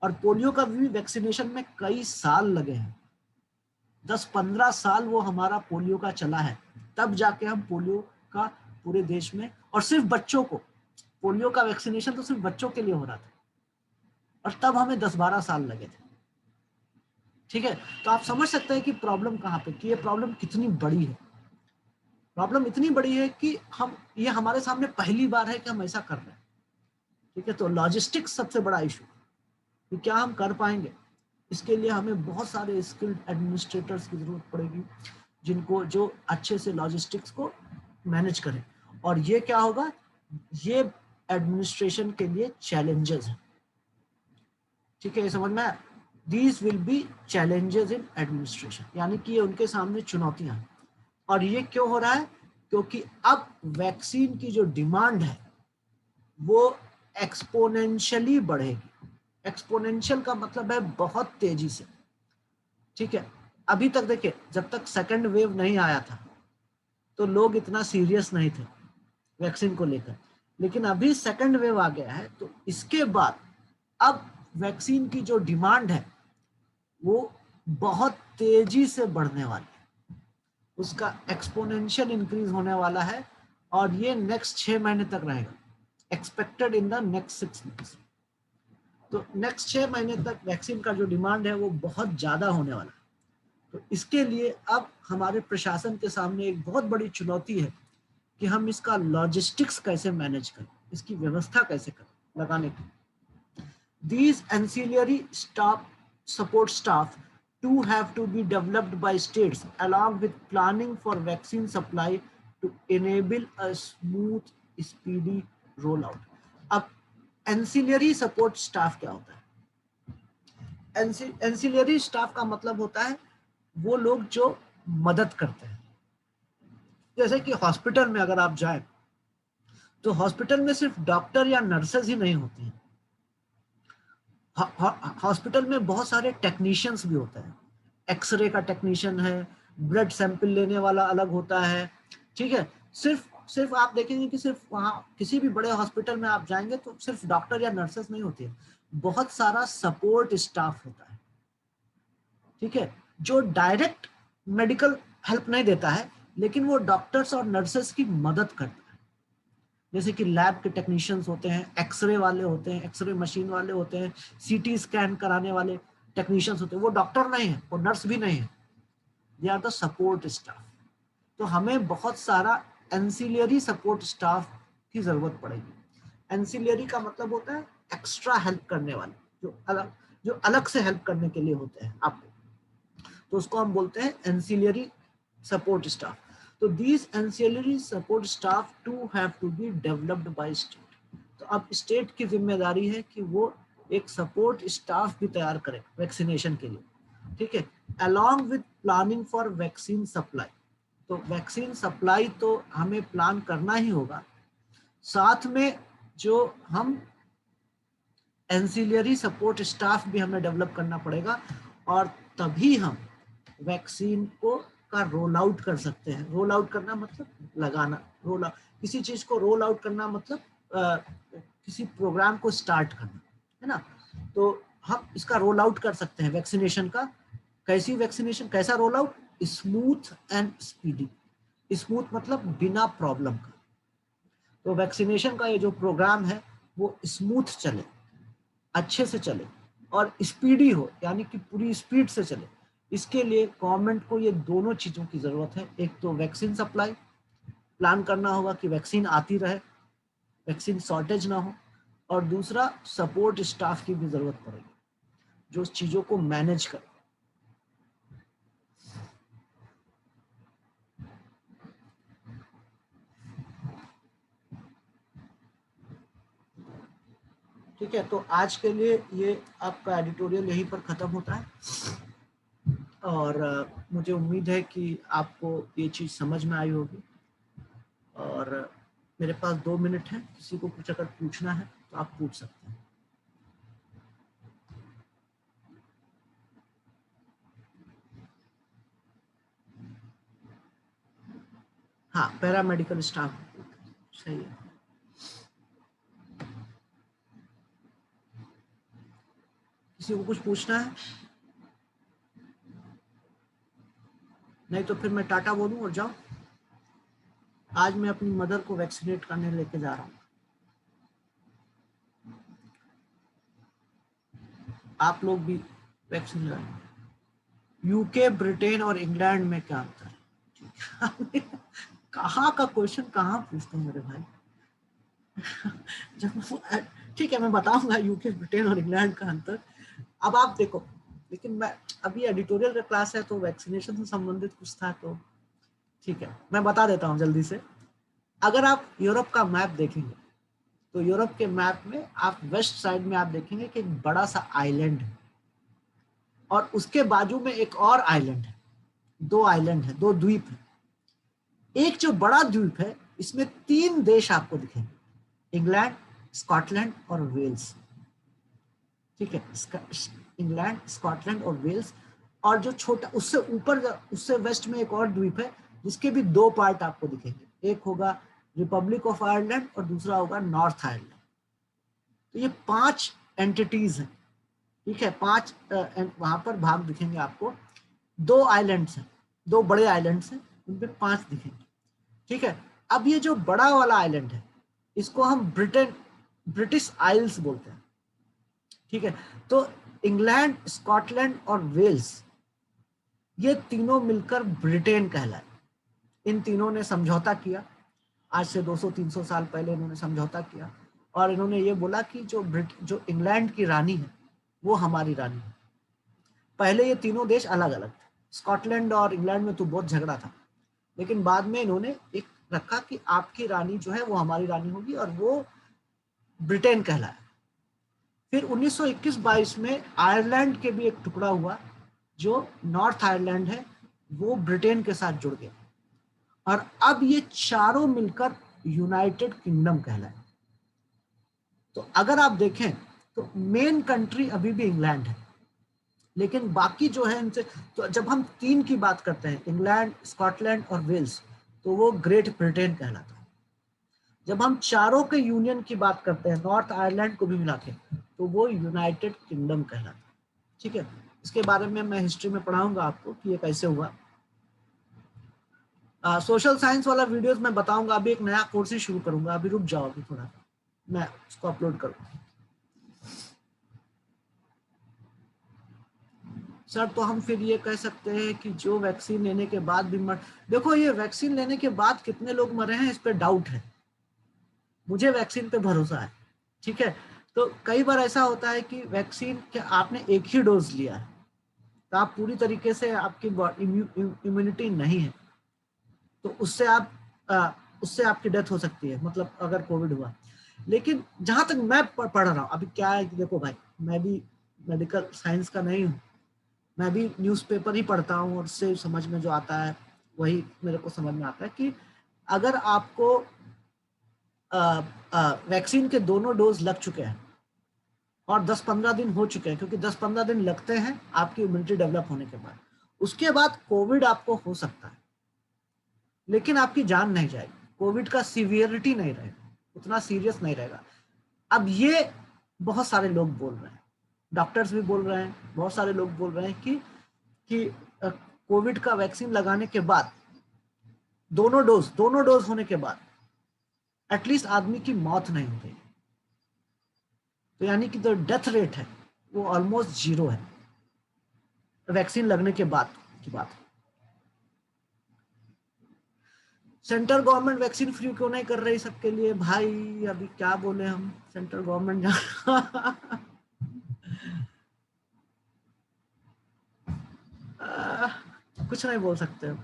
और पोलियो का भी वैक्सीनेशन में कई साल लगे हैं, 10-15 साल वो हमारा पोलियो का चला है, तब जाके हम पोलियो का पूरे देश में, और सिर्फ बच्चों को, पोलियो का वैक्सीनेशन तो सिर्फ बच्चों के लिए हो रहा था, और तब हमें 10-12 साल लगे थे, ठीक है। तो आप समझ सकते हैं कि प्रॉब्लम कहाँ पे, कि ये प्रॉब्लम कितनी बड़ी है। प्रॉब्लम इतनी बड़ी है कि ये हमारे सामने पहली बार है कि हम ऐसा कर रहे हैं, ठीक है। तो लॉजिस्टिक्स सबसे बड़ा इशू, कि क्या हम कर पाएंगे। इसके लिए हमें बहुत सारे स्किल्ड एडमिनिस्ट्रेटर्स की जरूरत पड़ेगी, जिनको जो अच्छे से लॉजिस्टिक्स को मैनेज करें। और ये क्या होगा, ये एडमिनिस्ट्रेशन के लिए चैलेंजेस हैं, ठीक है, ये समझ में। These will be challenges in administration, यानी कि ये उनके सामने चुनौतियां हैं। और ये क्यों हो रहा है, क्योंकि अब वैक्सीन की जो डिमांड है वो एक्सपोनेंशियली बढ़ेगी। एक्सपोनेंशियल का मतलब है बहुत तेजी से, ठीक है। अभी तक देखिए, जब तक सेकंड वेव नहीं आया था तो लोग इतना सीरियस नहीं थे वैक्सीन को लेकर, लेकिन अभी सेकंड वेव आ गया है, तो इसके बाद अब वैक्सीन की जो डिमांड है वो बहुत तेजी से बढ़ने वाली है, उसका एक्सपोनेंशियल इंक्रीज होने वाला है। और ये नेक्स्ट 6 महीने तक रहेगा, expected in the next 6 months. तो नेक्स्ट 6 महीने तक वैक्सीन का जो डिमांड है वो बहुत ज्यादा होने वाला है। तो इसके लिए अब हमारे प्रशासन के सामने एक बहुत बड़ी चुनौती है कि हम इसका लॉजिस्टिक्स कैसे मैनेज करें, इसकी व्यवस्था कैसे करें लगाने की। These ancillary staff support staff too have to be developed by states along with planning for vaccine supply to enable a smooth speedy rollout. अब ancillary support staff क्या होता है? ancillary staff का मतलब होता है वो लोग जो मदद करते हैं। जैसे कि हॉस्पिटल में अगर आप जाएं तो हॉस्पिटल में सिर्फ डॉक्टर या नर्सेज ही नहीं होती हैं, हॉस्पिटल में बहुत सारे टेक्नीशियंस भी होते हैं। एक्सरे का टेक्नीशियन है, ब्लड सैंपल लेने वाला अलग होता है, ठीक है। सिर्फ आप देखेंगे कि सिर्फ वहाँ किसी भी बड़े हॉस्पिटल में आप जाएंगे तो सिर्फ डॉक्टर या नर्सेस नहीं होती है, बहुत सारा सपोर्ट स्टाफ होता है, ठीक है, जो डायरेक्ट मेडिकल हेल्प नहीं देता है लेकिन वो डॉक्टर्स और नर्सेस की मदद करता है। जैसे कि लैब के टेक्नीशियंस होते हैं, एक्सरे वाले होते हैं, एक्सरे मशीन वाले होते हैं, सीटी स्कैन कराने वाले टेक्नीशियंस होते हैं, वो डॉक्टर नहीं है, वो नर्स भी नहीं है, they are the support staff. तो हमें बहुत सारा एंसिलियरी सपोर्ट स्टाफ की जरूरत पड़ेगी। एंसिलियरी का मतलब होता है एक्स्ट्रा हेल्प करने वाले, जो अलग से हेल्प करने के लिए होते हैं आपको, तो उसको हम बोलते हैं एंसिलियरी सपोर्ट स्टाफ। तो these ancillary support staff too have to be developed by state. तो अब स्टेट की जिम्मेदारी है कि वो एक सपोर्ट स्टाफ भी तैयार करे वैक्सीनेशन के लिए, ठीक है, along with planning for vaccine supply। तो वैक्सीन सप्लाई तो हमें प्लान करना ही होगा, साथ में जो हम एंसिलियरी सपोर्ट स्टाफ भी हमें डेवलप करना पड़ेगा, और तभी हम वैक्सीन को का रोल आउट कर सकते हैं। रोल आउट करना मतलब लगाना, रोल आउट किसी चीज को रोल आउट करना मतलब किसी प्रोग्राम को स्टार्ट करना, है ना। तो हम इसका रोल आउट कर सकते हैं वैक्सीनेशन का। कैसी वैक्सीनेशन, कैसा roll out? Smooth and speedy. Smooth मतलब बिना प्रॉब्लम का। तो वैक्सीनेशन का ये जो प्रोग्राम है वो स्मूथ चले, अच्छे से चले, और स्पीडी हो, यानी कि पूरी स्पीड से चले। इसके लिए गवर्नमेंट को ये दोनों चीजों की जरूरत है। एक तो वैक्सीन सप्लाई, प्लान करना होगा कि वैक्सीन आती रहे, वैक्सीन शॉर्टेज ना हो, और दूसरा सपोर्ट स्टाफ की भी जरूरत पड़ेगी जो उस चीजों को मैनेज करे। ठीक है, तो आज के लिए ये आपका एडिटोरियल यहीं पर खत्म होता है, और मुझे उम्मीद है कि आपको ये चीज समझ में आई होगी। और मेरे पास 2 मिनट है, किसी को कुछ अगर पूछना है तो आप पूछ सकते हैं। हाँ, पैरामेडिकल स्टाफ सही है। किसी को कुछ पूछना है? नहीं तो फिर मैं टाटा बोलूं और जाऊं। आज मैं अपनी मदर को वैक्सीनेट करने लेके जा रहा हूँ। आप लोग भी वैक्सीन लगाएं। यूके, ब्रिटेन और इंग्लैंड में क्या अंतर है? कहाँ का क्वेश्चन कहाँ पूछते हैं मेरे भाई। जब ठीक है, मैं बताऊंगा यूके, ब्रिटेन और इंग्लैंड का अंतर। अब आप देखो, लेकिन मैं अभी एडिटोरियल का क्लास है तो वैक्सीनेशन से संबंधित कुछ था, तो ठीक है मैं बता देता हूँ जल्दी से। अगर आप यूरोप का मैप देखेंगे तो यूरोप के मैप में आप वेस्ट साइड में आप देखेंगे कि एक बड़ा सा आइलैंड है, और उसके बाजू में एक और आइलैंड है। 2 आइलैंड है, 2 द्वीप है। एक जो बड़ा द्वीप है इसमें 3 देश आपको दिखेंगे, इंग्लैंड, स्कॉटलैंड और वेल्स। ठीक है, इंग्लैंड, स्कॉटलैंड और वेल्स। और जो छोटा उससे ऊपर, उससे वेस्ट में एक और द्वीप है जिसके भी 2 पार्ट आपको दिखेंगे, एक होगा रिपब्लिक ऑफ आयरलैंड और दूसरा होगा नॉर्थ आयरलैंड। तो ये 5 एंटिटीज हैं। ठीक है, 5 वहां पर भाग दिखेंगे आपको। 2 आइलैंड्स हैं, 2 बड़े आइलैंड्स हैं, उनपे 5 दिखेंगे। ठीक है, अब ये जो बड़ा वाला आइलैंड है इसको हम ब्रिटिश आइल्स बोलते हैं। ठीक है, तो इंग्लैंड, स्कॉटलैंड और वेल्स ये तीनों मिलकर ब्रिटेन कहलाए। इन तीनों ने समझौता किया, आज से 200-300 साल पहले इन्होंने समझौता किया, और इन्होंने ये बोला कि जो इंग्लैंड की रानी है वो हमारी रानी है। पहले ये तीनों देश अलग अलग थे, स्कॉटलैंड और इंग्लैंड में तो बहुत झगड़ा था, लेकिन बाद में इन्होंने एक रखा कि आपकी रानी जो है वो हमारी रानी होगी, और वो ब्रिटेन कहलाया। फिर 1921-22 में आयरलैंड के भी एक टुकड़ा हुआ, जो नॉर्थ आयरलैंड है, वो ब्रिटेन के साथ जुड़ गया, और अब ये चारों मिलकर यूनाइटेड किंगडम कहलाए। तो अगर आप देखें तो मेन कंट्री अभी भी इंग्लैंड है, लेकिन बाकी जो है इनसे, तो जब हम 3 की बात करते हैं, इंग्लैंड, स्कॉटलैंड और वेल्स, तो वो ग्रेट ब्रिटेन कहलाता है। जब हम चारों के यूनियन की बात करते हैं, नॉर्थ आयरलैंड को भी मिला के, तो वो यूनाइटेड किंगडम कहलाता है। ठीक है, इसके बारे में मैं हिस्ट्री में पढ़ाऊंगा आपको कि ये कैसे हुआ। सोशल साइंस वाला वीडियोस मैं बताऊंगा। अभी एक नया कोर्स ही शुरू करूंगा, अभी रुक जाओ, अभी थोड़ा मैं उसको अपलोड करूंगा। सर, तो हम फिर ये कह सकते हैं कि जो वैक्सीन लेने के बाद भी देखो, ये वैक्सीन लेने के बाद कितने लोग मरे हैं इस पे डाउट है, मुझे वैक्सीन पे भरोसा है। ठीक है, तो कई बार ऐसा होता है कि वैक्सीन के आपने एक ही डोज लिया है, तो आप पूरी तरीके से आपकी इम्यूनिटी नहीं है, तो उससे आपकी डेथ हो सकती है, मतलब अगर कोविड हुआ। लेकिन जहां तक मैं पढ़ रहा हूँ, अभी क्या है कि देखो भाई, मैं भी मेडिकल साइंस का नहीं हूँ, मैं भी न्यूज़पेपर ही पढ़ता हूँ, और उससे समझ में जो आता है वही मेरे को समझ में आता है कि अगर आपको वैक्सीन के दोनों डोज लग चुके हैं और 10-15 दिन हो चुके हैं, क्योंकि 10-15 दिन लगते हैं आपकी इम्यूनिटी डेवलप होने के बाद, उसके बाद कोविड आपको हो सकता है, लेकिन आपकी जान नहीं जाएगी, कोविड का सीवियरिटी नहीं रहेगा, उतना सीरियस नहीं रहेगा। अब ये बहुत सारे लोग बोल रहे हैं, डॉक्टर्स भी बोल रहे हैं, बहुत सारे लोग बोल रहे हैं कि कोविड का वैक्सीन लगाने के बाद, दोनों डोज होने के बाद एटलीस्ट आदमी की मौत नहीं हो गई, तो यानी कि जो डेथ रेट है वो ऑलमोस्ट 0 है वैक्सीन लगने के बाद की बात। सेंट्रल गवर्नमेंट वैक्सीन फ्री क्यों नहीं कर रही सबके लिए भाई? अभी क्या बोले हम, सेंट्रल गवर्नमेंट कुछ नहीं बोल सकते हम।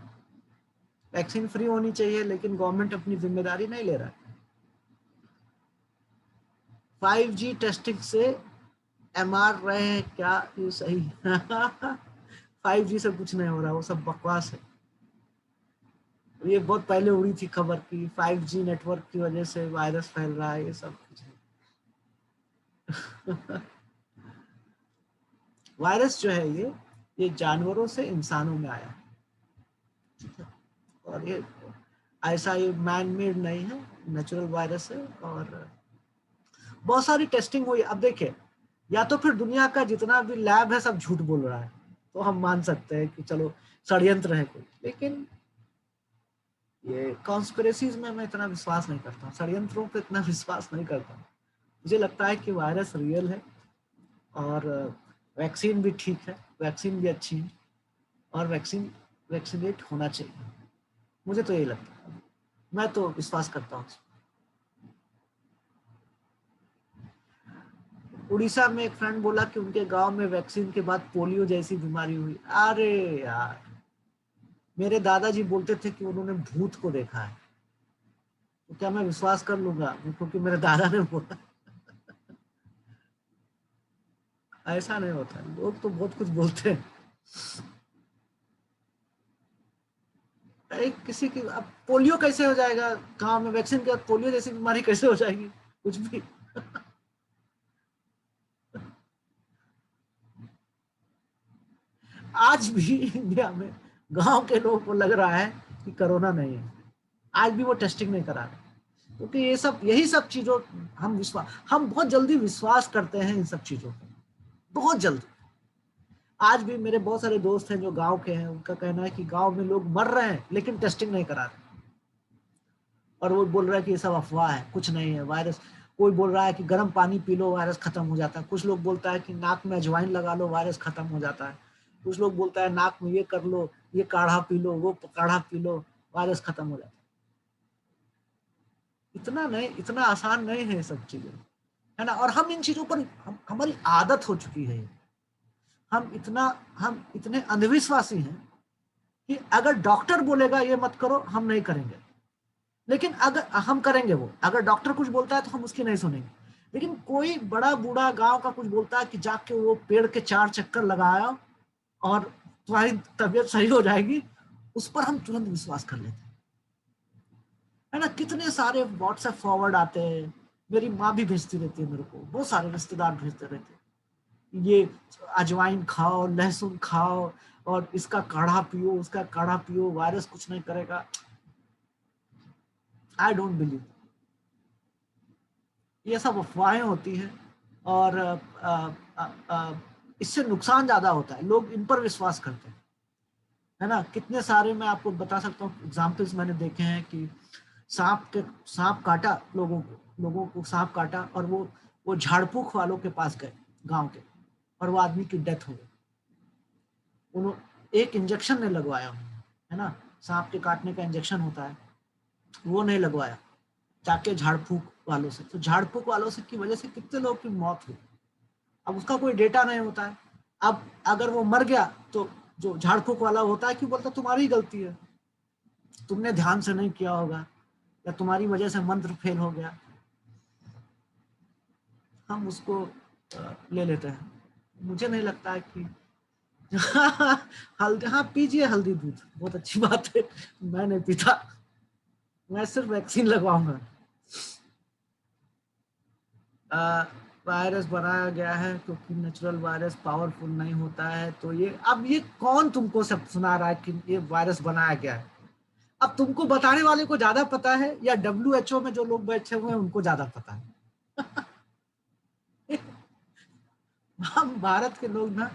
वैक्सीन फ्री होनी चाहिए, लेकिन गवर्नमेंट अपनी जिम्मेदारी नहीं ले रहा है। 5G टेस्टिंग से MR रहे हैं क्या ये सही? 5G से कुछ नहीं हो रहा, वो सब बकवास है। ये बहुत पहले उड़ी थी खबर की 5G नेटवर्क की वजह से वायरस फैल रहा है, ये सब कुछ है। वायरस जो है ये जानवरों से इंसानों में आया, ठीक है? और ये ऐसा ये मैन मेड नहीं है, नेचुरल वायरस है। और बहुत सारी टेस्टिंग हुई। अब देखिए, या तो फिर दुनिया का जितना भी लैब है सब झूठ बोल रहा है, तो हम मान सकते हैं कि चलो षड्यंत्र है कोई। लेकिन ये कॉन्स्पिरेसीज में मैं इतना विश्वास नहीं करता, षड्यंत्रों पे इतना विश्वास नहीं करता। मुझे लगता है कि वायरस रियल है और वैक्सीन भी ठीक है, वैक्सीन भी अच्छी है और वैक्सीनेट होना चाहिए। मुझे तो यही लगता है, मैं तो विश्वास करता हूँ। उड़ीसा में एक फ्रेंड बोला कि उनके गांव में वैक्सीन के बाद पोलियो जैसी बीमारी हुई। अरे यार, मेरे दादाजी बोलते थे कि उन्होंने भूत को देखा है। तो क्या मैं विश्वास कर लूंगा क्योंकि मेरे दादा ने बोला? ऐसा नहीं होता, लोग तो बहुत कुछ बोलते हैं। एक किसी की अब पोलियो कैसे हो जाएगा गांव में? वैक्सीन के बाद पोलियो जैसी बीमारी कैसे हो जाएगी? कुछ भी। आज भी इंडिया में गांव के लोगों को लग रहा है कि कोरोना नहीं है, आज भी वो टेस्टिंग नहीं करा रहे, क्योंकि ये सब यही सब चीजों हम बहुत जल्दी विश्वास करते हैं इन सब चीजों पर, बहुत जल्दी। आज भी मेरे बहुत सारे दोस्त हैं जो गांव के हैं, उनका कहना है कि गांव में लोग मर रहे हैं लेकिन टेस्टिंग नहीं करा रहे, और वो बोल रहा है कि ये सब अफवाह है, कुछ नहीं है वायरस। कोई बोल रहा है कि गर्म पानी पी लो वायरस खत्म हो जाता है, कुछ लोग बोलता है कि नाक में अजवाइन लगा लो वायरस खत्म हो जाता है, कुछ लोग बोलता है नाक में ये कर लो, ये काढ़ा पी लो, वो काढ़ा पी लो, वायरस खत्म हो जाता है। इतना नहीं, इतना आसान नहीं है सब चीजें, है ना? और हम इन चीजों पर हमारी आदत हो चुकी है। हम इतने अंधविश्वासी हैं कि अगर डॉक्टर बोलेगा ये मत करो, हम नहीं करेंगे। लेकिन अगर हम करेंगे, वो अगर डॉक्टर कुछ बोलता है तो हम उसकी नहीं सुनेंगे। लेकिन कोई बड़ा बूढ़ा गांव का कुछ बोलता है कि जाके वो पेड़ के 4 चक्कर लगाया और तुम्हारी तबीयत सही हो जाएगी, उस पर हम तुरंत विश्वास कर लेते हैं, है ना? कितने सारे व्हाट्सएप फॉरवर्ड आते हैं, मेरी माँ भी भेजती रहती है मेरे को, बहुत सारे रिश्तेदार भेजते रहते हैं, ये अजवाइन खाओ, लहसुन खाओ और इसका काढ़ा पियो, उसका काढ़ा पियो, वायरस कुछ नहीं करेगा। आई डोंट बिलीव, ये सब अफवाहें होती हैं। और इससे नुकसान ज्यादा होता है, लोग इन पर विश्वास करते हैं, है ना? कितने सारे मैं आपको बता सकता हूँ एग्जाम्पल्स मैंने देखे हैं कि सांप काटा लोगों को सांप काटा और वो झाड़ फूक वालों के पास गए गांव के, और वो आदमी की डेथ हो गई। उन्होंने एक इंजेक्शन नहीं लगवाया, है ना? सांप के काटने का इंजेक्शन होता है, वो नहीं लगवाया, जाके झाड़ फूक वालों से, तो झाड़ फूक वालों से की वजह से कितने लोग की मौत हुई। अब उसका कोई डेटा नहीं होता है। अब अगर वो मर गया तो जो झाड़ फूक वाला होता है कि बोलता तुम्हारी गलती है, तुमने ध्यान से नहीं किया होगा, या तुम्हारी वजह से मंत्र फेल हो गया, हम उसको ले लेते हैं। मुझे नहीं लगता है कि हल्दी, हाँ पीजिए हल्दी दूध, बहुत अच्छी बात है, मैं नहीं पीता, मैं सिर्फ वैक्सीन लगवाऊंगा। वायरस बनाया गया है क्योंकि नेचुरल वायरस पावरफुल नहीं होता है, तो ये अब ये कौन तुमको सब सुना रहा है कि ये वायरस बनाया गया है? अब तुमको बताने वाले को ज्यादा पता है या WHO में जो लोग बैठे हुए हैं उनको ज्यादा पता है? हम भारत के लोग ना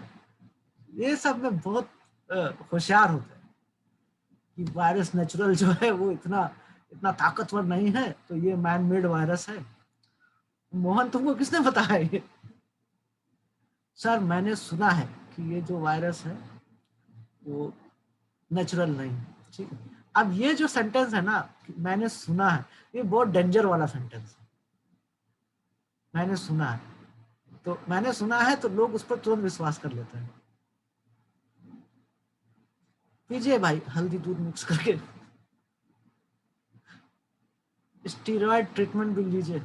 ये सब में बहुत होशियार होते हैं कि वायरस नेचुरल जो है वो इतना इतना ताकतवर नहीं है, तो ये मैन मेड वायरस है। मोहन तुमको किसने बताया ये? सर मैंने सुना है कि ये जो वायरस है वो नेचुरल नहीं है, ठीक है? अब ये जो सेंटेंस है ना, मैंने सुना है, ये बहुत डेंजर वाला सेंटेंस है। मैंने सुना है, तो मैंने सुना है तो लोग उस पर तुरंत विश्वास कर लेते हैं। पीजिए भाई हल्दी दूध मिक्स करके, स्टीरॉयड ट्रीटमेंट भी लीजिए।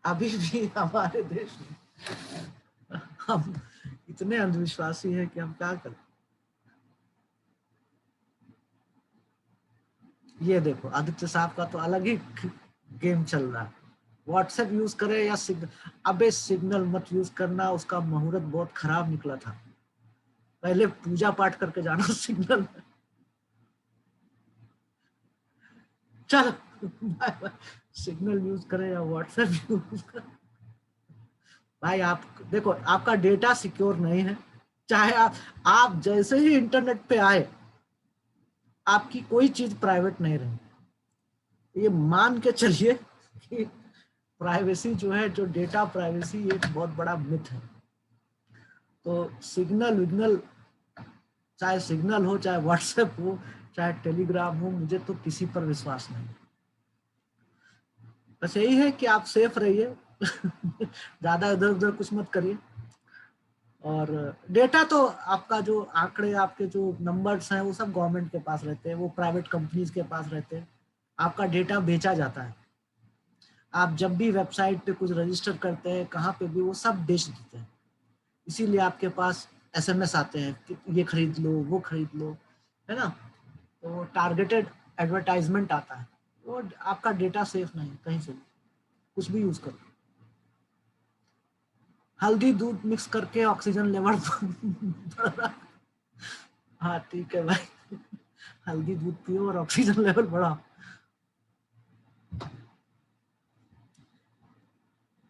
अभी भी हमारे देश में हम इतने अंधविश्वासी हैं कि हम क्या करें। ये देखो आदित्य साहब का तो अलग ही गेम चल रहा है। व्हाट्सएप यूज करे या सिग्नल, अबे सिग्नल मत यूज करना, उसका मुहूर्त बहुत खराब निकला था। पहले पूजा पाठ करके जाना सिग्नल में। चलो बाय बाय। सिग्नल यूज करे या व्हाट्सएप यूज करे, भाई आप देखो आपका डेटा सिक्योर नहीं है। चाहे आप जैसे ही इंटरनेट पे आए, आपकी कोई चीज प्राइवेट नहीं रही। ये मान के चलिए कि प्राइवेसी जो है, जो डेटा प्राइवेसी, एक बहुत बड़ा मिथ है। तो सिग्नल विग्नल, चाहे सिग्नल हो, चाहे व्हाट्सएप हो, चाहे टेलीग्राम हो, मुझे तो किसी पर विश्वास नहीं। बस यही है कि आप सेफ रहिए। ज्यादा इधर उधर कुछ मत करिए। और डेटा तो आपका जो आंकड़े, आपके जो नंबर्स हैं, वो सब गवर्नमेंट के पास रहते हैं, वो प्राइवेट कंपनीज के पास रहते हैं। आपका डेटा बेचा जाता है। आप जब भी वेबसाइट पे कुछ रजिस्टर करते हैं, कहाँ पे भी, वो सब बेच देते हैं। इसीलिए आपके पास एसएमएस आते हैं कि ये खरीद लो, वो खरीद लो, है ना। तो टारगेटेड एडवर्टाइजमेंट आता है। वो आपका डेटा सेफ नहीं, कहीं से भी कुछ भी यूज करो। हल्दी दूध मिक्स करके ऑक्सीजन लेवल बढ़ रहा है। हाँ ठीक है भाई, हल्दी दूध पियो और ऑक्सीजन लेवल बढ़ाओ।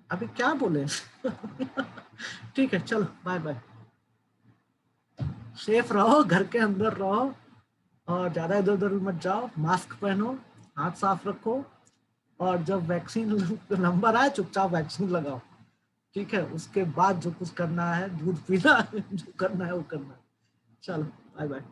अभी क्या बोले। ठीक है चलो बाय बाय। सेफ रहो, घर के अंदर रहो, और ज्यादा इधर उधर मत जाओ, मास्क पहनो, हाथ साफ रखो, और जब वैक्सीन नंबर आए चुपचाप वैक्सीन लगाओ। ठीक है, उसके बाद जो कुछ करना है, दूध पीना है, जो करना है वो करना है। चलो बाय बाय।